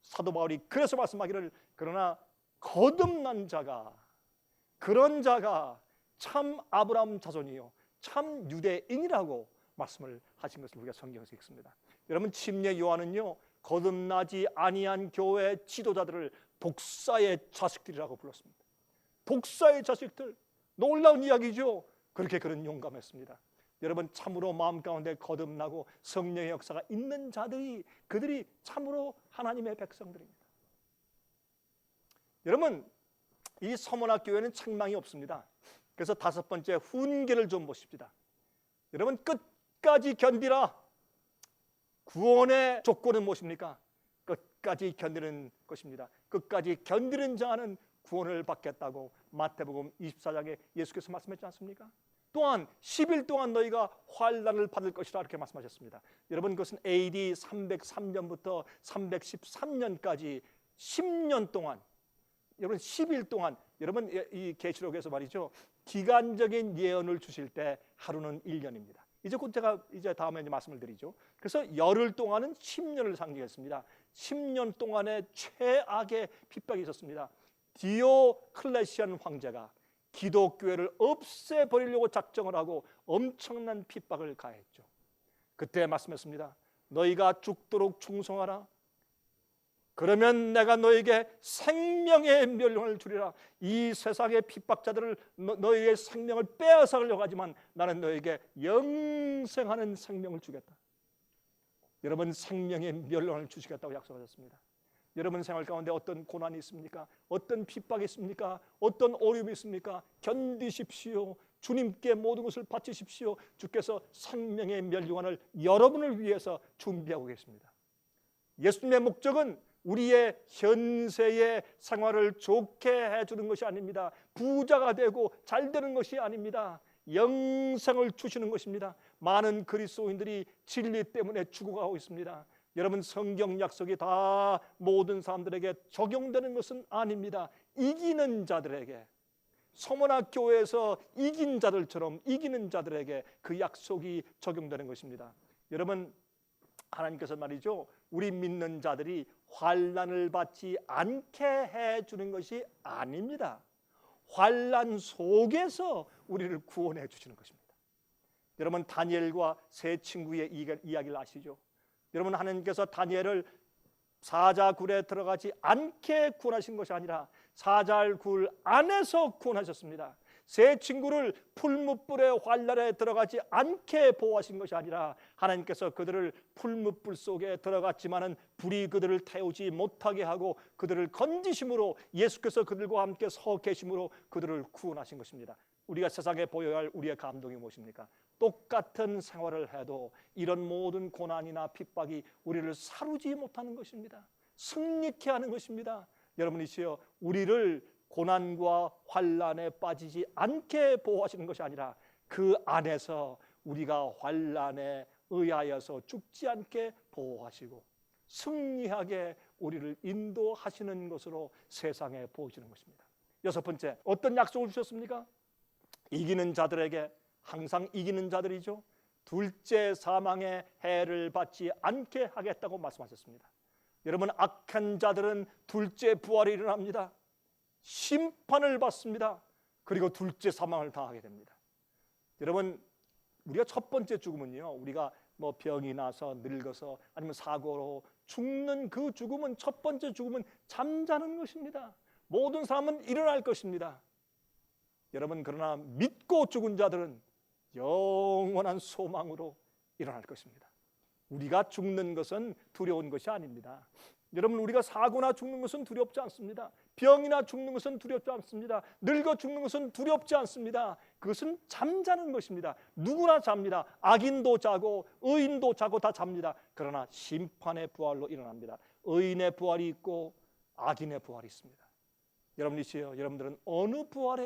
사도 바울이 그래서 말씀하기를 그러나 거듭난 자가 그런 자가 참 아브라함 자손이요 참 유대인이라고 말씀을 하신 것을 우리가 성경에서 읽습니다. 여러분 침례 요한은요 거듭나지 아니한 교회 지도자들을 독사의 자식들이라고 불렀습니다. 독사의 자식들 놀라운 이야기죠. 그렇게 그는 용감했습니다. 여러분, 참으로 마음 가운데 거듭나고 성령의 역사가 있는 자들이, 그들이 참으로 하나님의 백성들입니다. 여러분, 이 서문학 교회는 책망이 없습니다. 그래서 다섯 번째, 훈계를 좀 보십시다. 여러분, 끝까지 견디라. 구원의 조건은 무엇입니까? 끝까지 견디는 것입니다. 끝까지 견디는 자는 구원을 받겠다고 마태복음 24장에 예수께서 말씀하셨지 않습니까? 또한 10일 동안 너희가 환난을 받을 것이라 이렇게 말씀하셨습니다. 여러분, 그것은 AD 303년부터 313년까지 10년 동안, 여러분 10일 동안, 여러분 이 계시록에서 말이죠, 기간적인 예언을 주실 때 하루는 1년입니다. 이제 곧 제가 다음에 말씀을 드리죠. 그래서 열흘 동안은 10년을 상징했습니다. 10년 동안의 최악의 핍박이 있었습니다. 디오클레시안 황제가 기독교회를 없애버리려고 작정을 하고 엄청난 핍박을 가했죠. 그때 말씀했습니다. 너희가 죽도록 충성하라. 그러면 내가 너에게 생명의 멸령을 주리라. 이 세상의 핍박자들을 너희의 생명을 빼앗으려고 하지만 나는 너에게 영생하는 생명을 주겠다. 여러분, 생명의 멸령을 주시겠다고 약속하셨습니다. 여러분 생활 가운데 어떤 고난이 있습니까? 어떤 핍박이 있습니까? 어떤 어려움이 있습니까? 견디십시오. 주님께 모든 것을 바치십시오. 주께서 생명의 멸류관을 여러분을 위해서 준비하고 계십니다. 예수님의 목적은 우리의 현세의 생활을 좋게 해주는 것이 아닙니다. 부자가 되고 잘 되는 것이 아닙니다. 영생을 주시는 것입니다. 많은 그리스도인들이 진리 때문에 죽어가고 있습니다. 여러분, 성경 약속이 다 모든 사람들에게 적용되는 것은 아닙니다. 이기는 자들에게, 서문학 교회에서 이긴 자들처럼 이기는 자들에게 그 약속이 적용되는 것입니다. 여러분, 하나님께서 말이죠, 우리 믿는 자들이 환난을 받지 않게 해주는 것이 아닙니다. 환난 속에서 우리를 구원해 주시는 것입니다. 여러분, 다니엘과 세 친구의 이야기를 아시죠? 여러분, 하나님께서 다니엘을 사자굴에 들어가지 않게 구원하신 것이 아니라 사자굴 안에서 구원하셨습니다. 세 친구를 풀무불의 환난에 들어가지 않게 보호하신 것이 아니라 하나님께서 그들을 풀무불 속에 들어갔지만은 불이 그들을 태우지 못하게 하고 그들을 건지심으로, 예수께서 그들과 함께 서 계심으로 그들을 구원하신 것입니다. 우리가 세상에 보여야 할 우리의 감동이 무엇입니까? 똑같은 생활을 해도 이런 모든 고난이나 핍박이 우리를 사루지 못하는 것입니다. 승리케 하는 것입니다. 여러분이시여, 우리를 고난과 환난에 빠지지 않게 보호하시는 것이 아니라 그 안에서 우리가 환난에 의하여서 죽지 않게 보호하시고 승리하게 우리를 인도하시는 것으로 세상에 보여주는 것입니다. 여섯 번째, 어떤 약속을 주셨습니까? 이기는 자들에게, 항상 이기는 자들이죠, 둘째 사망의 해를 받지 않게 하겠다고 말씀하셨습니다. 여러분, 악한 자들은 둘째 부활이 일어납니다. 심판을 받습니다. 그리고 둘째 사망을 당하게 됩니다. 여러분, 우리가 첫 번째 죽음은요, 우리가 뭐 병이 나서 늙어서 아니면 사고로 죽는 그 죽음은, 첫 번째 죽음은 잠자는 것입니다. 모든 사람은 일어날 것입니다. 여러분, 그러나 믿고 죽은 자들은 영원한 소망으로 일어날 것입니다. 우리가 죽는 것은 두려운 것이 아닙니다. 여러분, 우리가 사고나 죽는 것은 두렵지 않습니다. 병이나 죽는 것은 두렵지 않습니다. 늙어 죽는 것은 두렵지 않습니다. 그것은 잠자는 것입니다. 누구나 잡니다. 악인도 자고 의인도 자고 다 잡니다. 그러나 심판의 부활로 일어납니다. 의인의 부활이 있고 악인의 부활이 있습니다. 여러분이시여, 여러분들은 어느 부활에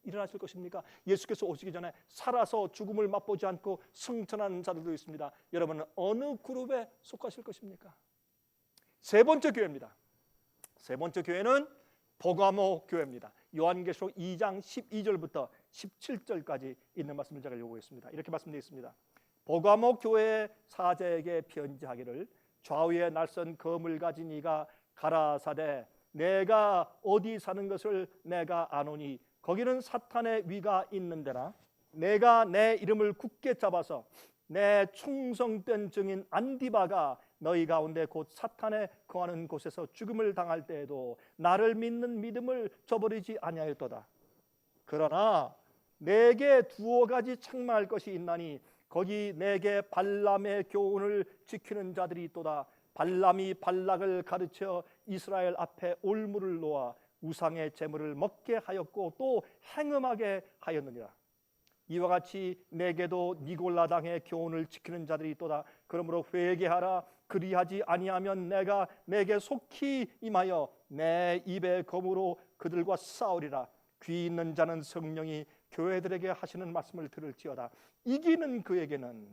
일어나실 것입니까? 예수께서 오시기 전에 살아서 죽음을 맛보지 않고 승천하는 자들도 있습니다. 여러분은 어느 그룹에 속하실 것입니까? 세 번째 교회입니다. 세 번째 교회는 버가모 교회입니다. 요한계시록 2장 12절부터 17절까지 있는 말씀을 제가 요구했습니다. 이렇게 말씀되어 있습니다. 버가모 교회의 사제에게 편지하기를, 좌우에 날선 검을 가진 이가 가라사대 내가 어디 사는 것을 내가 아노니 거기는 사탄의 위가 있는 데라. 내가 내 이름을 굳게 잡아서 내 충성된 증인 안디바가 너희 가운데 곧 사탄에 거하는 곳에서 죽음을 당할 때에도 나를 믿는 믿음을 저버리지 아니하였도다. 그러나 내게 두어 가지 책망할 것이 있나니 거기 내게 발람의 교훈을 지키는 자들이 있도다. 발람이 발락을 가르쳐 이스라엘 앞에 올무를 놓아 우상의 제물을 먹게 하였고 또 행음하게 하였느니라. 이와 같이 내게도 니골라 당의 교훈을 지키는 자들이 있도다. 그러므로 회개하라. 그리하지 아니하면 내가 내게 속히 임하여 내 입의 검으로 그들과 싸우리라. 귀 있는 자는 성령이 교회들에게 하시는 말씀을 들을지어다. 이기는 그에게는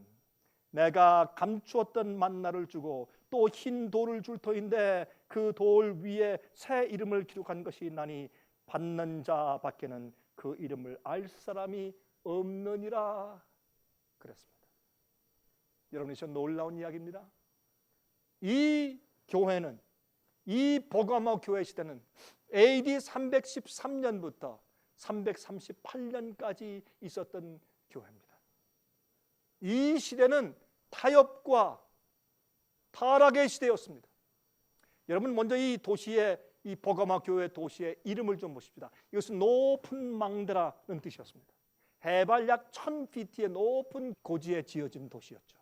내가 감추었던 만나를 주고 또 흰 돌을 줄 터인데 그 돌 위에 새 이름을 기록한 것이 있나니 받는 자 밖에는 그 이름을 알 사람이 없느니라 그랬습니다. 여러분, 이 놀라운 이야기입니다. 이 교회는, 이 버가모 교회 시대는 AD 313년부터 338년까지 있었던 교회입니다. 이 시대는 타협과 타락의 시대였습니다. 여러분, 먼저 이 도시의, 이 버가모 교회 도시의 이름을 좀 보십시다. 이것은 높은 망대라는 뜻이었습니다. 해발 약 1000피트의 높은 고지에 지어진 도시였죠.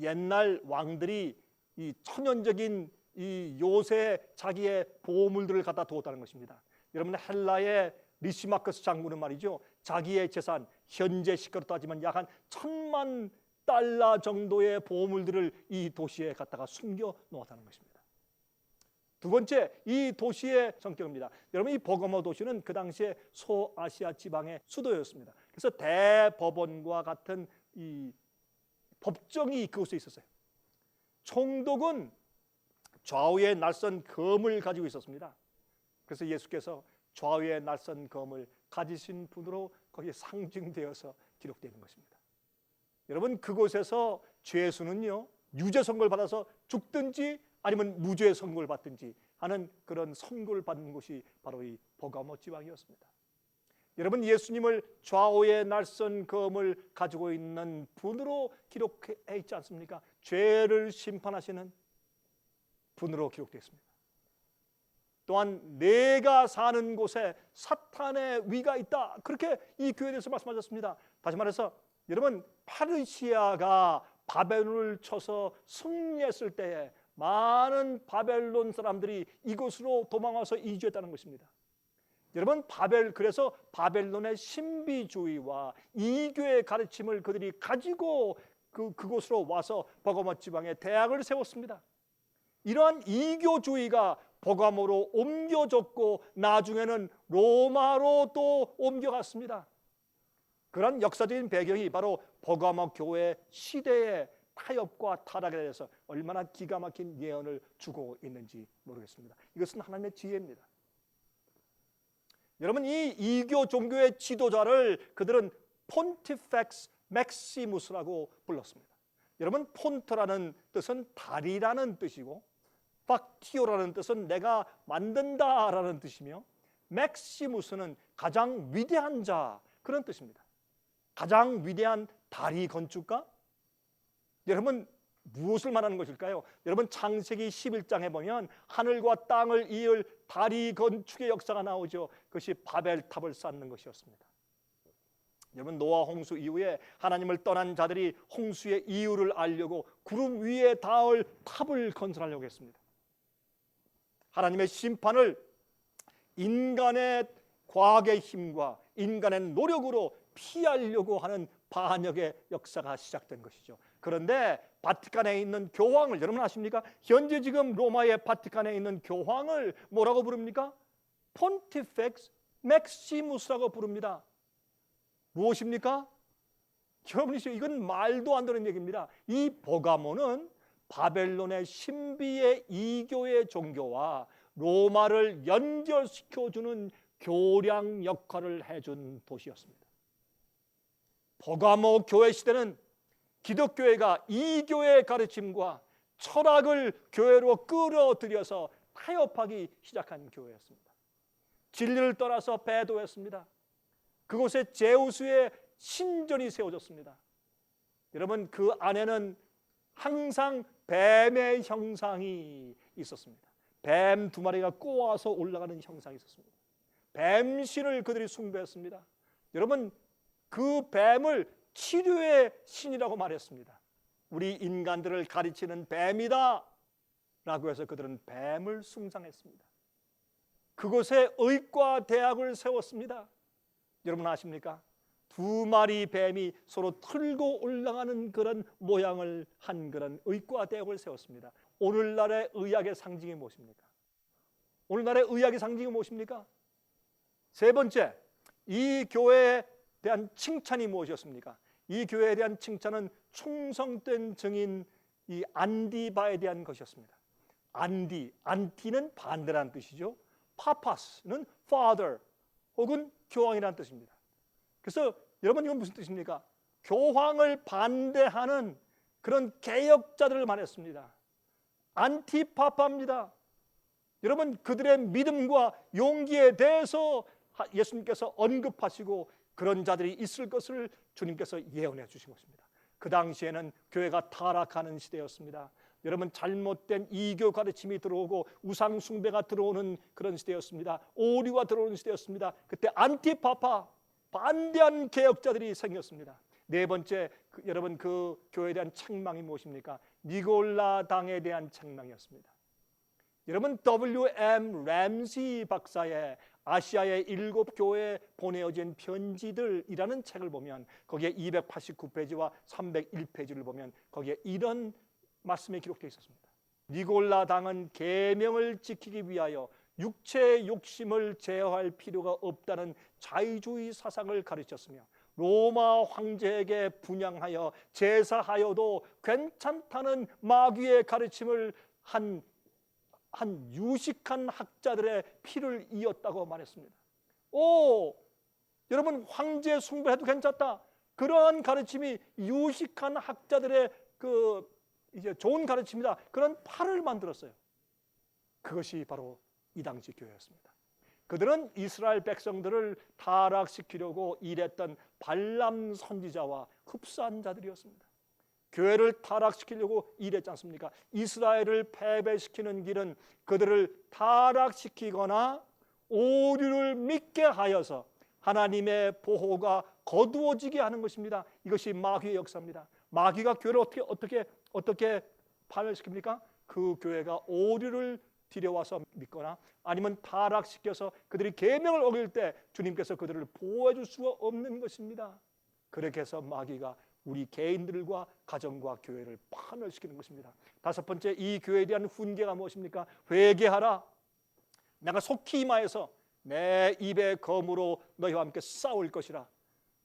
옛날 왕들이 이 천연적인 이 요새 자기의 보물들을 갖다 두었다는 것입니다. 여러분, 헬라의 리시마커스 장군은 말이죠, 자기의 재산, 현재 시가로 따지면 약 한 1000만 달러 정도의 보물들을 이 도시에 갖다가 숨겨 놓았다는 것입니다. 두 번째, 이 도시의 성격입니다. 여러분, 이 버가모 도시는 그 당시에 소아시아 지방의 수도였습니다. 그래서 대법원과 같은 이 법정이 그곳에 있었어요. 총독은 좌우에 날선 검을 가지고 있었습니다. 그래서 예수께서 좌우에 날선 검을 가지신 분으로 거기에 상징되어서 기록되는 것입니다. 여러분, 그곳에서 죄수는요, 유죄 선고를 받아서 죽든지 아니면 무죄 선고를 받든지 하는 그런 선고를 받는 곳이 바로 이 버가모 지방이었습니다. 여러분, 예수님을 좌우에 날선 검을 가지고 있는 분으로 기록해 있지 않습니까? 죄를 심판하시는 분으로 기록되어 있습니다. 또한 내가 사는 곳에 사탄의 위가 있다, 그렇게 이 교회에 대해서 말씀하셨습니다. 다시 말해서 여러분, 페르시아가 바벨론을 쳐서 승리했을 때에 많은 바벨론 사람들이 이곳으로 도망와서 이주했다는 것입니다. 여러분, 그래서 바벨론의 신비주의와 이교의 가르침을 그들이 가지고 그곳으로 와서 버가모 지방에 대학을 세웠습니다. 이러한 이교주의가 버가모로 옮겨졌고 나중에는 로마로 또 옮겨갔습니다. 그런 역사적인 배경이 바로 버가모 교회 시대의 타협과 타락에 대해서 얼마나 기가 막힌 예언을 주고 있는지 모르겠습니다. 이것은 하나님의 지혜입니다. 여러분, 이 이교 종교의 지도자를 그들은 폰티펙스 맥시무스라고 불렀습니다. 여러분, 폰트라는 뜻은 다리라는 뜻이고 팍티오라는 뜻은 내가 만든다라는 뜻이며 맥시무스는 가장 위대한 자, 그런 뜻입니다. 가장 위대한 다리 건축가? 여러분, 무엇을 말하는 것일까요? 여러분, 창세기 11장에 보면 하늘과 땅을 이을 다리 건축의 역사가 나오죠. 그것이 바벨탑을 쌓는 것이었습니다. 여러분, 노아 홍수 이후에 하나님을 떠난 자들이 홍수의 이유를 알려고 구름 위에 닿을 탑을 건설하려고 했습니다. 하나님의 심판을 인간의 과학의 힘과 인간의 노력으로 피하려고 하는 반역의 역사가 시작된 것이죠. 그런데 바티칸에 있는 교황을 여러분 아십니까? 현재 지금 로마의 바티칸에 있는 교황을 뭐라고 부릅니까? 폰티펙스 맥시무스라고 부릅니다. 무엇입니까? 여러분, 이건 말도 안 되는 얘기입니다. 이 버가모는 바벨론의 신비의 이교의 종교와 로마를 연결시켜주는 교량 역할을 해준 도시였습니다. 버가모 교회 시대는 기독교회가 이교의 가르침과 철학을 교회로 끌어들여서 타협하기 시작한 교회였습니다. 진리를 떠나서 배도했습니다. 그곳에 제우스의 신전이 세워졌습니다. 여러분, 그 안에는 항상 뱀의 형상이 있었습니다. 뱀 두 마리가 꼬아서 올라가는 형상이 있었습니다. 뱀신을 그들이 숭배했습니다. 여러분, 그 뱀을 치료의 신이라고 말했습니다. 우리 인간들을 가르치는 뱀이다 라고 해서 그들은 뱀을 숭상했습니다. 그곳에 의과대학을 세웠습니다. 여러분 아십니까? 두 마리 뱀이 서로 틀고 올라가는 그런 모양을 한 그런 의과대학을 세웠습니다. 오늘날의 의학의 상징이 무엇입니까? 오늘날의 의학의 상징이 무엇입니까? 세 번째, 이 교회에 대한 칭찬이 무엇이었습니까? 이 교회에 대한 칭찬은 충성된 증인 이 안디바에 대한 것이었습니다. 안티는 반대라는 뜻이죠. 파파스는 father 혹은 교황이라는 뜻입니다. 그래서 여러분 이건 무슨 뜻입니까? 교황을 반대하는 그런 개혁자들을 말했습니다. 안티파파입니다. 여러분 그들의 믿음과 용기에 대해서 예수님께서 언급하시고 그런 자들이 있을 것을 주님께서 예언해 주신 것입니다. 그 당시에는 교회가 타락하는 시대였습니다. 여러분 잘못된 이교 가르침이 들어오고 우상 숭배가 들어오는 그런 시대였습니다. 오류가 들어오는 시대였습니다. 그때 안티파파 반대하는 개혁자들이 생겼습니다. 네 번째, 여러분 그 교회에 대한 책망이 무엇입니까? 니골라 당에 대한 책망이었습니다. 여러분 W.M. 램시 박사의 아시아의 7교회에 보내어진 편지들이라는 책을 보면 거기에 289페이지와 301페이지를 보면 거기에 이런 말씀이 기록되어 있었습니다. 니골라 당은 계명을 지키기 위하여 육체의 욕심을 제어할 필요가 없다는 자유주의 사상을 가르쳤으며 로마 황제에게 분양하여 제사하여도 괜찮다는 마귀의 가르침을 한 유식한 학자들의 피를 이었다고 말했습니다. 여러분 황제 숭배해도 괜찮다. 그러한 가르침이 유식한 학자들의 이제 좋은 가르침이다. 그런 팔을 만들었어요. 그것이 바로 이 당시 교회였습니다. 그들은 이스라엘 백성들을 타락시키려고 일했던 발람 선지자와 흡사한 자들이었습니다. 교회를 타락시키려고 일했지 않습니까? 이스라엘을 패배시키는 길은 그들을 타락시키거나 오류를 믿게 하여서 하나님의 보호가 거두어지게 하는 것입니다. 이것이 마귀의 역사입니다. 마귀가 교회를 어떻게 파멸시킵니까? 그 교회가 오류를 들여와서 믿거나 아니면 타락시켜서 그들이 계명을 어길 때 주님께서 그들을 보호해 줄 수가 없는 것입니다. 그렇게 해서 마귀가 우리 개인들과 가정과 교회를 파멸시키는 것입니다. 다섯 번째, 이 교회에 대한 훈계가 무엇입니까? 회개하라. 내가 속히 임하여서 내 입의 검으로 너희와 함께 싸울 것이라.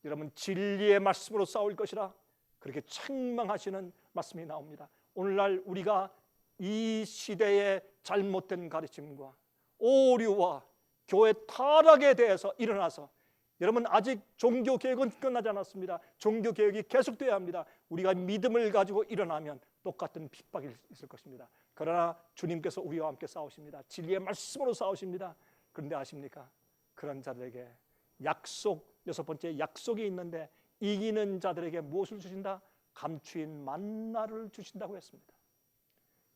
여러분 진리의 말씀으로 싸울 것이라. 그렇게 책망하시는 말씀이 나옵니다. 오늘날 우리가 이 시대의 잘못된 가르침과 오류와 교회 타락에 대해서 일어나서 여러분 아직 종교개혁은 끝나지 않았습니다. 종교개혁이 계속돼야 합니다. 우리가 믿음을 가지고 일어나면 똑같은 핍박이 있을 것입니다. 그러나 주님께서 우리와 함께 싸우십니다. 진리의 말씀으로 싸우십니다. 그런데 아십니까? 그런 자들에게 여섯 번째 약속이 있는데 이기는 자들에게 무엇을 주신다? 감추인 만나를 주신다고 했습니다.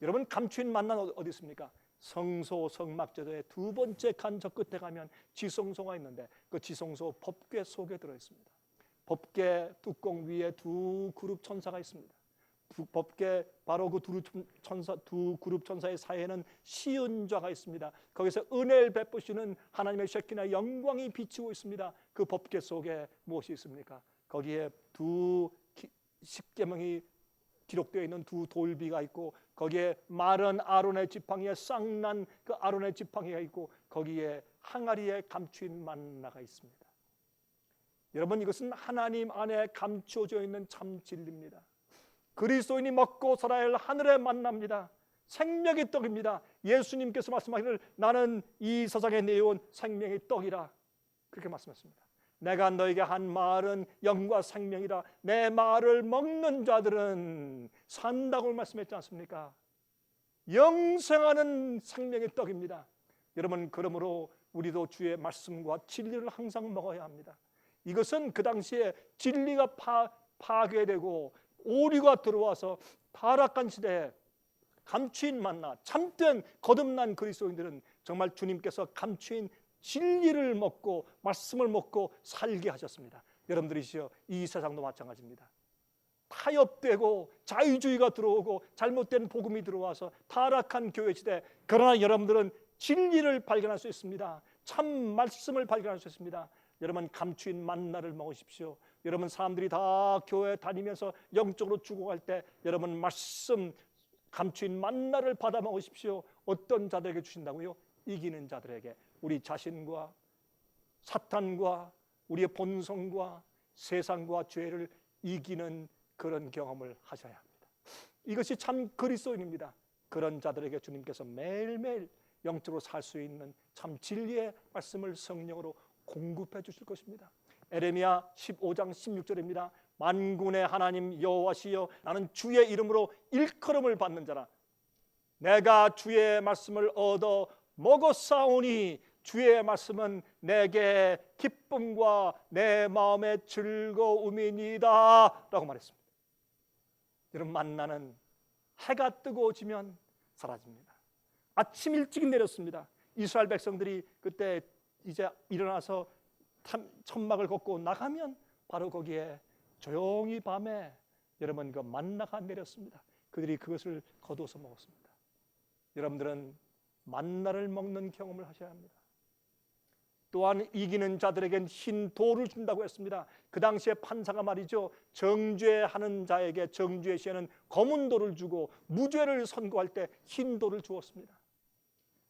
여러분 감추인 만나는 어디 있습니까? 성소 성막제도의 두 번째 간접 끝에 가면 지성소가 있는데 그 지성소 법궤 속에 들어있습니다. 법궤 뚜껑 위에 두 그룹 천사가 있습니다. 법궤 바로 그 두 그룹 천사의 사이에는 시은좌가 있습니다. 거기서 은혜를 베푸시는 하나님의 셰키나 영광이 비치고 있습니다. 그 법궤 속에 무엇이 있습니까? 거기에 두 십계명이 기록되어 있는 두 돌비가 있고 거기에 마른 아론의 지팡이에 쌍난 그 아론의 지팡이가 있고 거기에 항아리에 감추인 만나가 있습니다. 여러분 이것은 하나님 안에 감추어져 있는 참 진리입니다. 그리스도인이 먹고 살아야 할 하늘의 만나입니다. 생명의 떡입니다. 예수님께서 말씀하시기를 나는 이 세상에 내어온 생명의 떡이라 그렇게 말씀하셨습니다. 내가 너에게 한 말은 영과 생명이라. 내 말을 먹는 자들은 산다고 말씀했지 않습니까? 영생하는 생명의 떡입니다. 여러분 그러므로 우리도 주의 말씀과 진리를 항상 먹어야 합니다. 이것은 그 당시에 진리가 파괴되고 오류가 들어와서 타락한 시대에 감추인 만나 참된 거듭난 그리스도인들은 정말 주님께서 감추인 진리를 먹고 말씀을 먹고 살게 하셨습니다. 여러분들이시여, 이 세상도 마찬가지입니다. 타협되고 자유주의가 들어오고 잘못된 복음이 들어와서 타락한 교회 시대, 그러나 여러분들은 진리를 발견할 수 있습니다. 참 말씀을 발견할 수 있습니다. 여러분, 감추인 만나를 먹으십시오. 여러분, 사람들이 다 교회 다니면서 영적으로 죽어갈 때 여러분 말씀 감추인 만나를 받아 먹으십시오. 어떤 자들에게 주신다고요? 이기는 자들에게. 우리 자신과 사탄과 우리의 본성과 세상과 죄를 이기는 그런 경험을 하셔야 합니다. 이것이 참 그리스도인입니다. 그런 자들에게 주님께서 매일매일 영적으로 살 수 있는 참 진리의 말씀을 성령으로 공급해 주실 것입니다. 에레미야 15장 16절입니다. 만군의 하나님 여호와시여, 나는 주의 이름으로 일컬음을 받는 자라. 내가 주의 말씀을 얻어 먹었사오니 주의 말씀은 내게 기쁨과 내 마음의 즐거움이니이다 라고 말했습니다. 여러분, 만나는 해가 뜨고 지면 사라집니다. 아침 일찍 내렸습니다. 이스라엘 백성들이 그때 이제 일어나서 천막을 걷고 나가면 바로 거기에 조용히 밤에 여러분 그 만나가 내렸습니다. 그들이 그것을 거두어서 먹었습니다. 여러분들은 만나를 먹는 경험을 하셔야 합니다. 또한 이기는 자들에겐 흰 돌을 준다고 했습니다. 그 당시에 판사가 말이죠, 정죄하는 자에게 정죄의 시에는 검은 돌을 주고 무죄를 선고할 때 흰 돌을 주었습니다.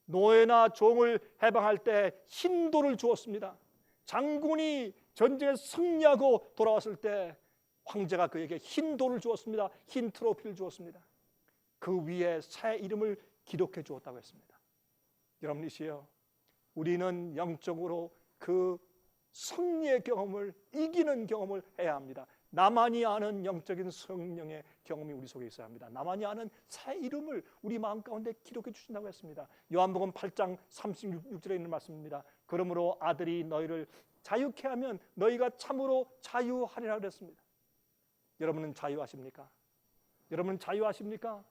노예나 종을 해방할 때 흰 돌을 주었습니다. 장군이 전쟁에 승리하고 돌아왔을 때 황제가 그에게 흰 돌을 주었습니다. 흰 트로피를 주었습니다. 그 위에 새 이름을 기록해 주었다고 했습니다. 여러분이시여, 우리는 영적으로 그 승리의 경험을, 이기는 경험을 해야 합니다. 나만이 아는 영적인 성령의 경험이 우리 속에 있어야 합니다. 나만이 아는 새 이름을 우리 마음 가운데 기록해 주신다고 했습니다. 요한복음 8장 36절에 있는 말씀입니다. 그러므로 아들이 너희를 자유케 하면 너희가 참으로 자유하리라 그랬습니다. 여러분은 자유하십니까? 여러분은 자유하십니까?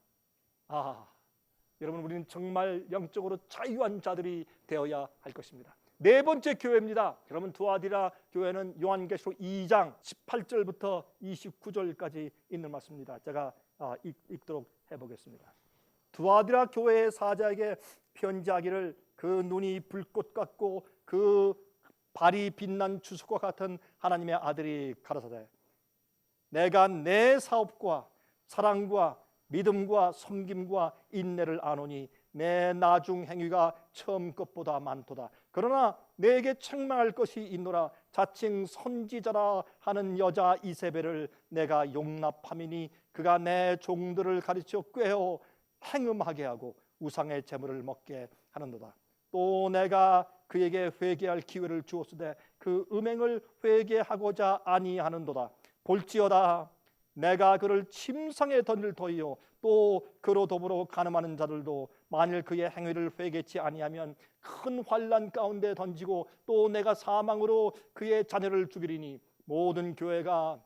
여러분, 우리는 정말 영적으로 자유한 자들이 되어야 할 것입니다. 네 번째 교회입니다. 여러분, 두아디라 교회는 요한계시록 2장 18절부터 29절까지 있는 말씀입니다. 제가 읽도록 해보겠습니다. 두아디라 교회의 사자에게 편지하기를, 그 눈이 불꽃 같고 그 발이 빛난 주석과 같은 하나님의 아들이 가라사대, 내가 내 사업과 사랑과 믿음과 섬김과 인내를 아노니 내 나중 행위가 처음 것보다 많도다. 그러나 내게 책망할 것이 있노라. 자칭 선지자라 하는 여자 이세벨을 내가 용납함이니 그가 내 종들을 가르쳐 꾀어 행음하게 하고 우상의 제물을 먹게 하는도다. 또 내가 그에게 회개할 기회를 주었으되 그 음행을 회개하고자 아니하는도다. 볼지어다, 내가 그를 침상에 던질 터이요 또 그로 더불어 가늠하는 자들도 만일 그의 행위를 회개치 아니하면 큰 환난 가운데 던지고 또 내가 사망으로 그의 자녀를 죽이리니 모든 교회가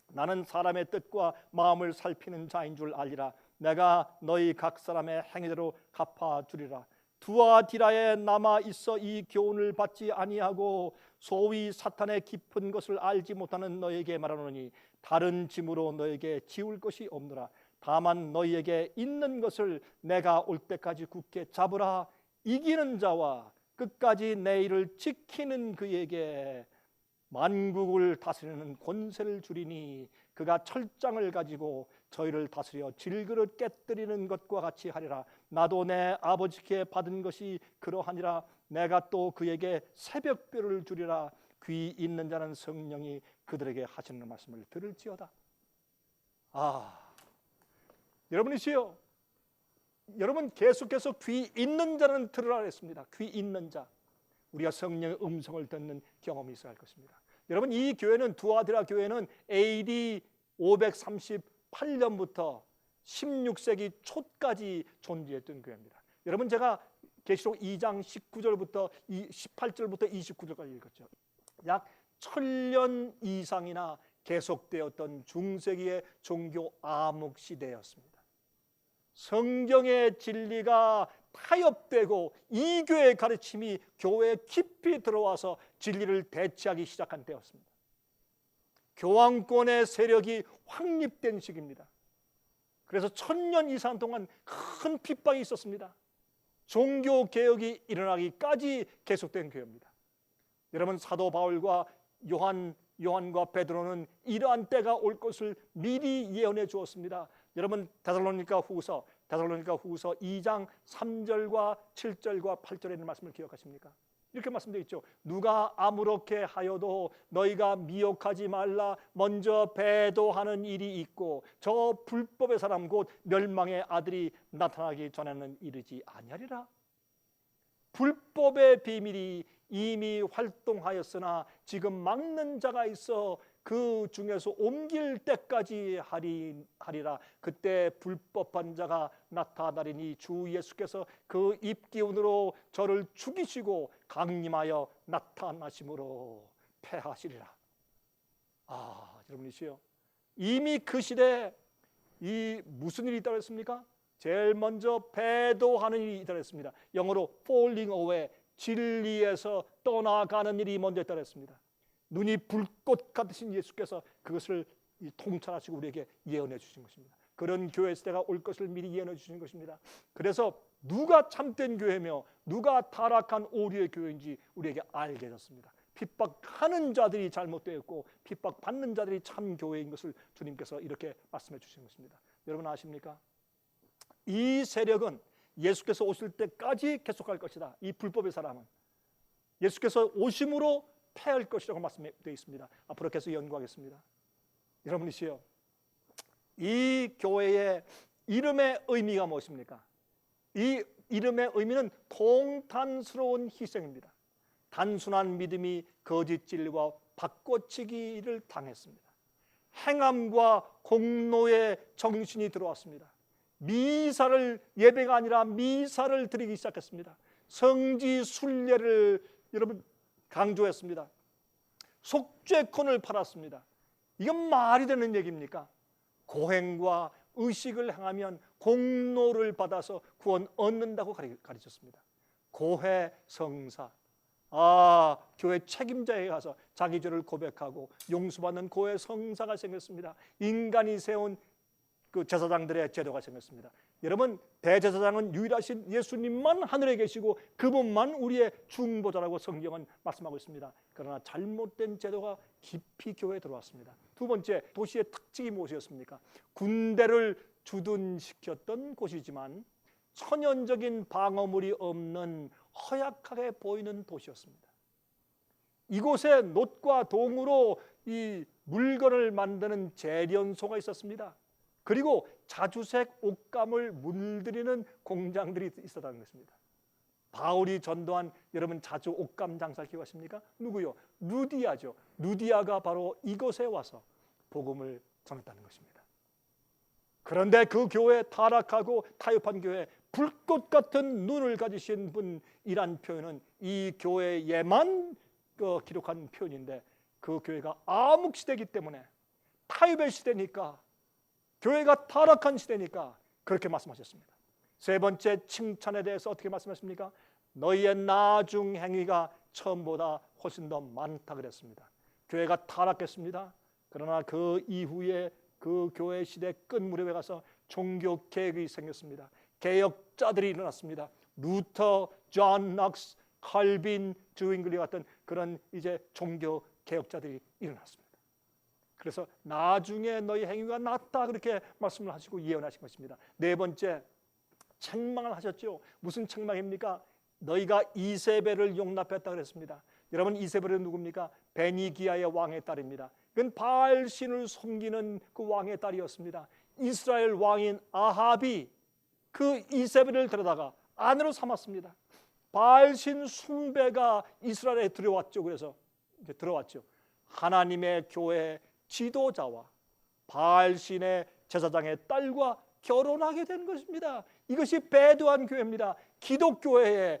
나는 사람의 뜻과 마음을 살피는 자인 줄 알리라. 내가 너희 각 사람의 행위대로 갚아주리라. 두아디라에 남아 있어 이 교훈을 받지 아니하고 소위 사탄의 깊은 것을 알지 못하는 너에게 말하노니 다른 짐으로 너에게 지울 것이 없노라. 다만 너희에게 있는 것을 내가 올 때까지 굳게 잡으라. 이기는 자와 끝까지 내 일을 지키는 그에게 만국을 다스리는 권세를 주리니 그가 철장을 가지고 저희를 다스려 질그릇 깨뜨리는 것과 같이 하리라. 나도 내 아버지께 받은 것이 그러하니라. 내가 또 그에게 새벽별을 주리라. 귀 있는 자는 성령이 그들에게 하시는 말씀을 들을지어다. 여러분이시여, 여러분 계속해서 귀 있는 자는 들으라 했습니다. 귀 있는 자, 우리가 성령의 음성을 듣는 경험이 있어야 할 것입니다. 여러분, 이 교회는, 두아디라 교회는 AD 538년부터 16세기 초까지 존재했던 교회입니다. 여러분, 제가 계시록 2장 19절부터 18절부터 29절까지 읽었죠. 약 1000년 이상이나 계속되었던 중세기의 종교 암흑 시대였습니다. 성경의 진리가 타협되고 이교의 가르침이 교회에 깊이 들어와서 진리를 대체하기 시작한 때였습니다. 교황권의 세력이 확립된 시기입니다. 그래서 1000년 이상 동안 큰 핍박이 있었습니다. 종교개혁이 일어나기까지 계속된 교회입니다. 여러분, 사도 바울과 요한과 베드로는 이러한 때가 올 것을 미리 예언해 주었습니다. 여러분, 데살로니가 후서 2장 3절과 7절과 8절에 있는 말씀을 기억하십니까? 이렇게 말씀되어 있죠. 누가 아무렇게 하여도 너희가 미혹하지 말라. 먼저 배도하는 일이 있고 저 불법의 사람 곧 멸망의 아들이 나타나기 전에는 이르지 아니하리라. 불법의 비밀이 이미 활동하였으나 지금 막는 자가 있어 그 중에서 옮길 때까지 하리라. 그때 불법한 자가 나타나리니 주 예수께서 그 입기운으로 저를 죽이시고 강림하여 나타나심으로 패하시리라. 여러분이시요, 이미 그 시대에 이 무슨 일이 있다고 했습니까? 제일 먼저 배도하는 일이 있다고 했습니다. 영어로 falling away, 진리에서 떠나가는 일이 먼저 있다고 했습니다. 눈이 불꽃 같으신 예수께서 그것을 통찰하시고 우리에게 예언해 주신 것입니다. 그런 교회 시대가 올 것을 미리 예언해 주신 것입니다. 그래서 누가 참된 교회며 누가 타락한 오류의 교회인지 우리에게 알게 되었습니다. 핍박하는 자들이 잘못되었고 핍박받는 자들이 참 교회인 것을 주님께서 이렇게 말씀해 주신 것입니다. 여러분 아십니까? 이 세력은 예수께서 오실 때까지 계속할 것이다. 이 불법의 사람은 예수께서 오심으로 패할 것이라고 말씀되어 있습니다. 앞으로 계속 연구하겠습니다. 여러분이시요, 이 교회의 이름의 의미가 무엇입니까? 이 이름의 의미는 통탄스러운 희생입니다. 단순한 믿음이 거짓 진리와 바꿔치기를 당했습니다. 행함과 공로의 정신이 들어왔습니다. 미사를, 예배가 아니라 미사를 드리기 시작했습니다. 성지 순례를 여러분 강조했습니다. 속죄권을 팔았습니다. 이건 말이 되는 얘기입니까? 고행과 의식을 행하면 공로를 받아서 구원 얻는다고 가르쳤습니다. 고해 성사, 교회 책임자에 가서 자기 죄를 고백하고 용서받는 고해 성사가 생겼습니다. 인간이 세운 그 제사장들의 제도가 생겼습니다. 여러분, 대제사장은 유일하신 예수님만 하늘에 계시고 그분만 우리의 중보자라고 성경은 말씀하고 있습니다. 그러나 잘못된 제도가 깊이 교회에 들어왔습니다. 두 번째, 도시의 특징이 무엇이었습니까? 군대를 주둔시켰던 곳이지만 천연적인 방어물이 없는 허약하게 보이는 도시였습니다. 이곳에 놋과 동으로 이 물건을 만드는 재련소가 있었습니다. 그리고 자주색 옷감을 물들이는 공장들이 있었다는 것입니다. 바울이 전도한, 여러분 자주 옷감 장사 기억하십니까? 누구요? 루디아죠. 루디아가 바로 이곳에 와서 복음을 전했다는 것입니다. 그런데 그 교회, 타락하고 타협한 교회, 불꽃 같은 눈을 가지신 분이란 표현은 이 교회에만 기록한 표현인데, 그 교회가 암흑시대이기 때문에, 타협의 시대니까, 교회가 타락한 시대니까 그렇게 말씀하셨습니다. 세 번째, 칭찬에 대해서 어떻게 말씀하십니까? 너희의 나중 행위가 처음보다 훨씬 더 많다 그랬습니다. 교회가 타락했습니다. 그러나 그 이후에 그 교회 시대 끝 무렵에 가서 종교 개혁이 생겼습니다. 개혁자들이 일어났습니다. 루터, 존 넉스, 칼빈, 주잉글리 같은 그런 이제 종교 개혁자들이 일어났습니다. 그래서 나중에 너희 행위가 낫다 그렇게 말씀을 하시고 예언하신 것입니다. 네 번째, 책망을 하셨죠. 무슨 책망입니까? 너희가 이세벨을 용납했다 그랬습니다. 여러분, 이세벨은 누굽니까? 베니기아의 왕의 딸입니다. 그건 바알신을 섬기는 그 왕의 딸이었습니다. 이스라엘 왕인 아합이 그 이세벨을 데려다가 아내로 삼았습니다. 바알신 숭배가 이스라엘에 들어왔죠. 그래서 이제 들어왔죠. 하나님의 교회 지도자와 바알신의 제사장의 딸과 결혼하게 된 것입니다. 이것이 배도한 교회입니다. 기독교회에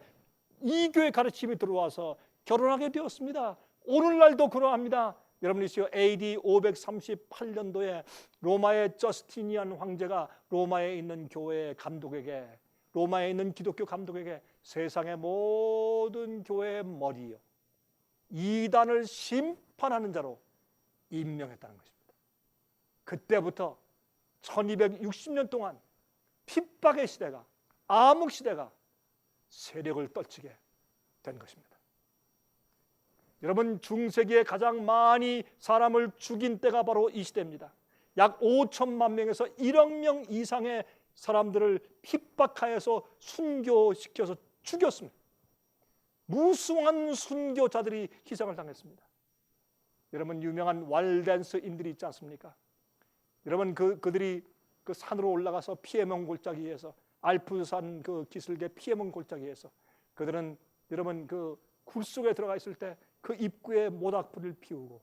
이 교회 가르침이 들어와서 결혼하게 되었습니다. 오늘날도 그러합니다. 여러분이시여, AD 538년도에 로마의 저스티니안 황제가 로마에 있는 교회의 감독에게, 로마에 있는 기독교 감독에게 세상의 모든 교회의 머리요, 이단을 심판하는 자로 임명했다는 것입니다. 그때부터 1260년 동안 핍박의 시대가, 암흑 시대가 세력을 떨치게 된 것입니다. 여러분, 중세기에 가장 많이 사람을 죽인 때가 바로 이 시대입니다. 약 5천만 명에서 1억 명 이상의 사람들을 핍박하여서 순교시켜서 죽였습니다. 무수한 순교자들이 희생을 당했습니다. 여러분, 유명한 왈덴스인들이 있지 않습니까? 여러분, 그들이 그 산으로 올라가서 피에몬 골짜기에서, 알프스산 그 기슭의 피에몬 골짜기에서 그들은 여러분 그 굴 속에 들어가 있을 때 그 입구에 모닥불을 피우고,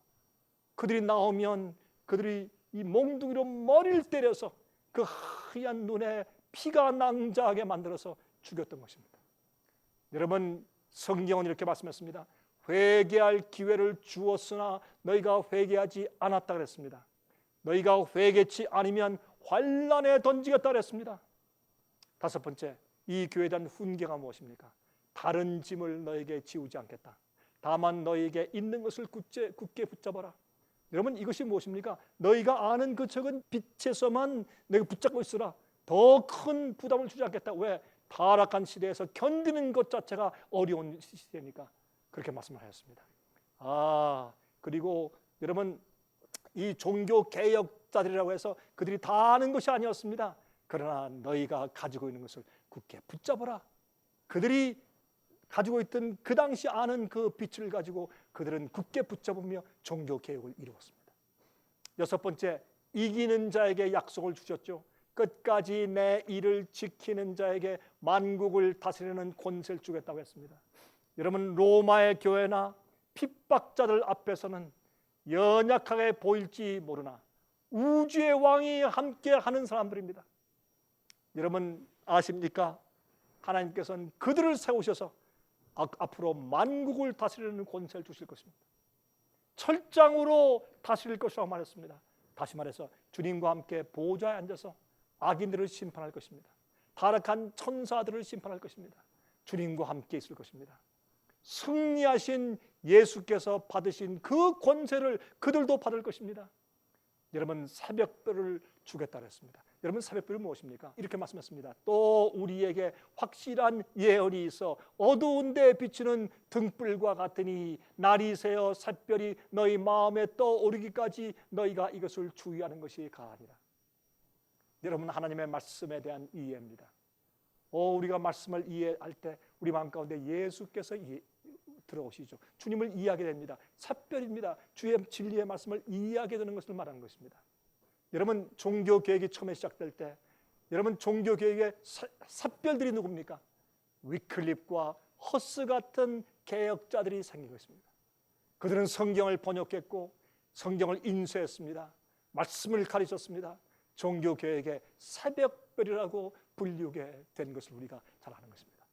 그들이 나오면 그들이 이 몽둥이로 머리를 때려서 그 하얀 눈에 피가 낭자하게 만들어서 죽였던 것입니다. 여러분, 성경은 이렇게 말씀했습니다. 회개할 기회를 주었으나 너희가 회개하지 않았다 그랬습니다. 너희가 회개치 않으면 환란에 던지겠다 그랬습니다. 다섯 번째, 이 교회에 대한 훈계가 무엇입니까? 다른 짐을 너에게 지우지 않겠다. 다만 너에게 있는 것을 굳게 붙잡아라. 여러분, 이것이 무엇입니까? 너희가 아는 그 적은 빛에서만 너희가 붙잡고 있으라. 더 큰 부담을 주지 않겠다. 왜? 타락한 시대에서 견디는 것 자체가 어려운 시대니까 그렇게 말씀을 하셨습니다. 그리고 여러분, 이 종교 개혁자들이라고 해서 그들이 다 아는 것이 아니었습니다. 그러나 너희가 가지고 있는 것을 굳게 붙잡아라. 그들이 가지고 있던 그 당시 아는 그 빛을 가지고 그들은 굳게 붙잡으며 종교 개혁을 이루었습니다. 여섯 번째, 이기는 자에게 약속을 주셨죠. 끝까지 내 일을 지키는 자에게 만국을 다스리는 권세를 주겠다고 했습니다. 여러분, 로마의 교회나 핍박자들 앞에서는 연약하게 보일지 모르나 우주의 왕이 함께 하는 사람들입니다. 여러분, 아십니까? 하나님께서는 그들을 세우셔서 앞으로 만국을 다스리는 권세를 주실 것입니다. 철장으로 다스릴 것이라고 말했습니다. 다시 말해서 주님과 함께 보좌에 앉아서 악인들을 심판할 것입니다. 타락한 천사들을 심판할 것입니다. 주님과 함께 있을 것입니다. 승리하신 예수께서 받으신 그 권세를 그들도 받을 것입니다. 여러분, 새벽별을 주겠다 그랬습니다. 여러분, 새벽별이 무엇입니까? 이렇게 말씀했습니다. 또 우리에게 확실한 예언이 있어 어두운 데 비치는 등불과 같으니 날이 새어 새별이 너희 마음에 떠오르기까지 너희가 이것을 주의하는 것이 가하니라. 여러분, 하나님의 말씀에 대한 이해입니다. 우리가 말씀을 이해할 때 우리 마음 가운데 예수께서 들어오시죠. 주님을 이해하게 됩니다. 샛별입니다. 주의 진리의 말씀을 이해하게 되는 것을 말하는 것입니다. 여러분, 종교 개혁이 처음에 시작될 때 여러분, 종교 개혁의 샛별들이 누굽니까? 위클립과 허스 같은 개혁자들이 생기고 있습니다. 그들은 성경을 번역했고 성경을 인쇄했습니다. 말씀을 가르쳤습니다. 종교 개혁의 새벽별이라고 불리게 된 것을 우리가 잘 아는 것입니다.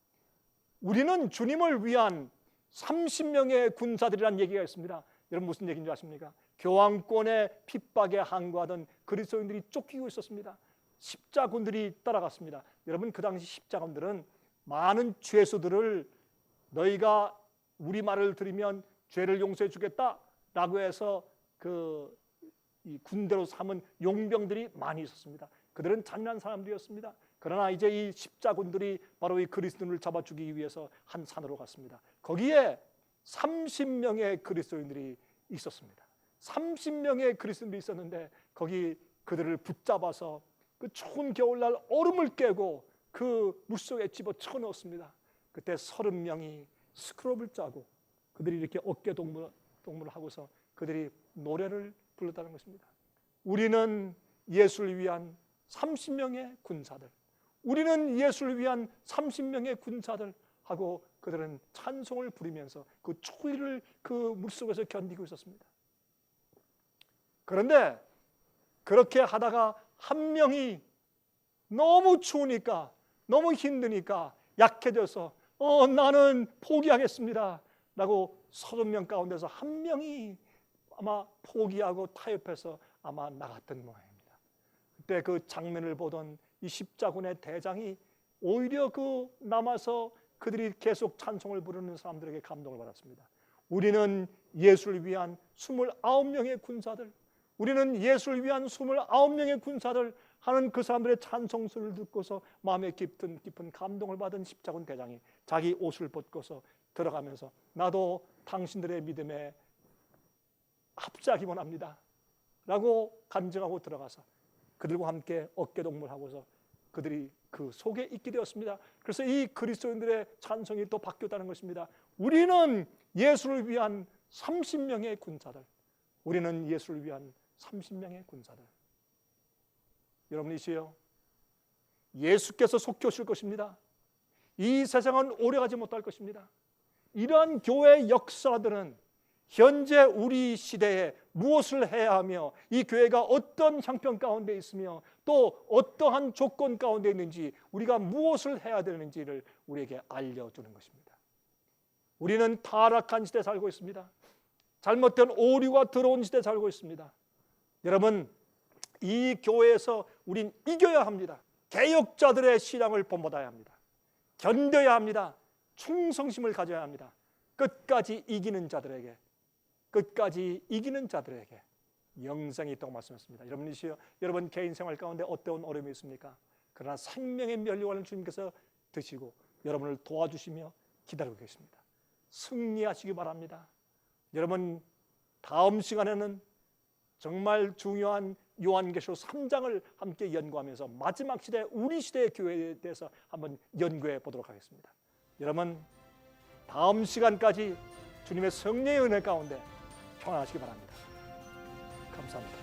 우리는 주님을 위한 30명의 군사들이라는 얘기가 있습니다. 여러분, 무슨 얘기인지 아십니까? 교황권의 핍박에 항거하던 그리스도인들이 쫓기고 있었습니다. 십자군들이 따라갔습니다. 여러분, 그 당시 십자군들은 많은 죄수들을 너희가 우리 말을 들으면 죄를 용서해 주겠다라고 해서 이 군대로 삼은 용병들이 많이 있었습니다. 그들은 잔인한 사람들이었습니다. 그러나 이제 이 십자군들이 바로 이 그리스도인을 잡아 죽이기 위해서 한 산으로 갔습니다. 거기에 30명의 그리스도인들이 있었습니다. 30명의 그리스도인들이 있었는데 거기 그들을 붙잡아서 그 추운 겨울날 얼음을 깨고 그 물속에 집어쳐 넣었습니다. 그때 30명이 스크럽을 짜고 그들이 이렇게 어깨 동무를 하고서 그들이 노래를 불렀다는 것입니다. 우리는 예수를 위한 30명의 군사들, 우리는 예수를 위한 30명의 군사들 하고 그들은 찬송을 부리면서 그 추위를 그 물속에서 견디고 있었습니다. 그런데 그렇게 하다가 한 명이 너무 추우니까, 너무 힘드니까 약해져서 나는 포기하겠습니다 라고 30명 가운데서 한 명이 아마 포기하고 타협해서 아마 나갔던 모양입니다. 그때 그 장면을 보던 이 십자군의 대장이 오히려 그 남아서 그들이 계속 찬송을 부르는 사람들에게 감동을 받았습니다. 우리는 예수를 위한 29명의 군사들, 우리는 예수를 위한 29명의 군사들 하는 그 사람들의 찬송소를 듣고서 마음에 깊은 감동을 받은 십자군 대장이 자기 옷을 벗고서 들어가면서 나도 당신들의 믿음에 합작이 원합니다 라고 간증하고 들어가서 그들과 함께 어깨동무하고서 그들이 그 속에 있게 되었습니다. 그래서 이 그리스도인들의 찬송이 또 바뀌었다는 것입니다. 우리는 예수를 위한 30명의 군사들, 우리는 예수를 위한 30명의 군사들. 여러분이시여, 예수께서 속히 오실 것입니다. 이 세상은 오래가지 못할 것입니다. 이러한 교회 역사들은 현재 우리 시대에 무엇을 해야 하며 이 교회가 어떤 형편 가운데 있으며 또 어떠한 조건 가운데 있는지 우리가 무엇을 해야 되는지를 우리에게 알려주는 것입니다. 우리는 타락한 시대에 살고 있습니다. 잘못된 오류가 들어온 시대에 살고 있습니다. 여러분, 이 교회에서 우린 이겨야 합니다. 개혁자들의 신앙을 본받아야 합니다. 견뎌야 합니다. 충성심을 가져야 합니다. 끝까지 이기는 자들에게 영생이 있다고 말씀했습니다. 여러분이시여, 여러분 개인 생활 가운데 어떤 어려움이 있습니까? 그러나 생명의 면류관을 주님께서 드시고 여러분을 도와주시며 기다리고 계십니다. 승리하시기 바랍니다. 여러분, 다음 시간에는 정말 중요한 요한계시록 3장을 함께 연구하면서 마지막 시대, 우리 시대의 교회에 대해서 한번 연구해 보도록 하겠습니다. 여러분, 다음 시간까지 주님의 성령의 은혜 가운데 평안하시기 바랍니다. 감사합니다.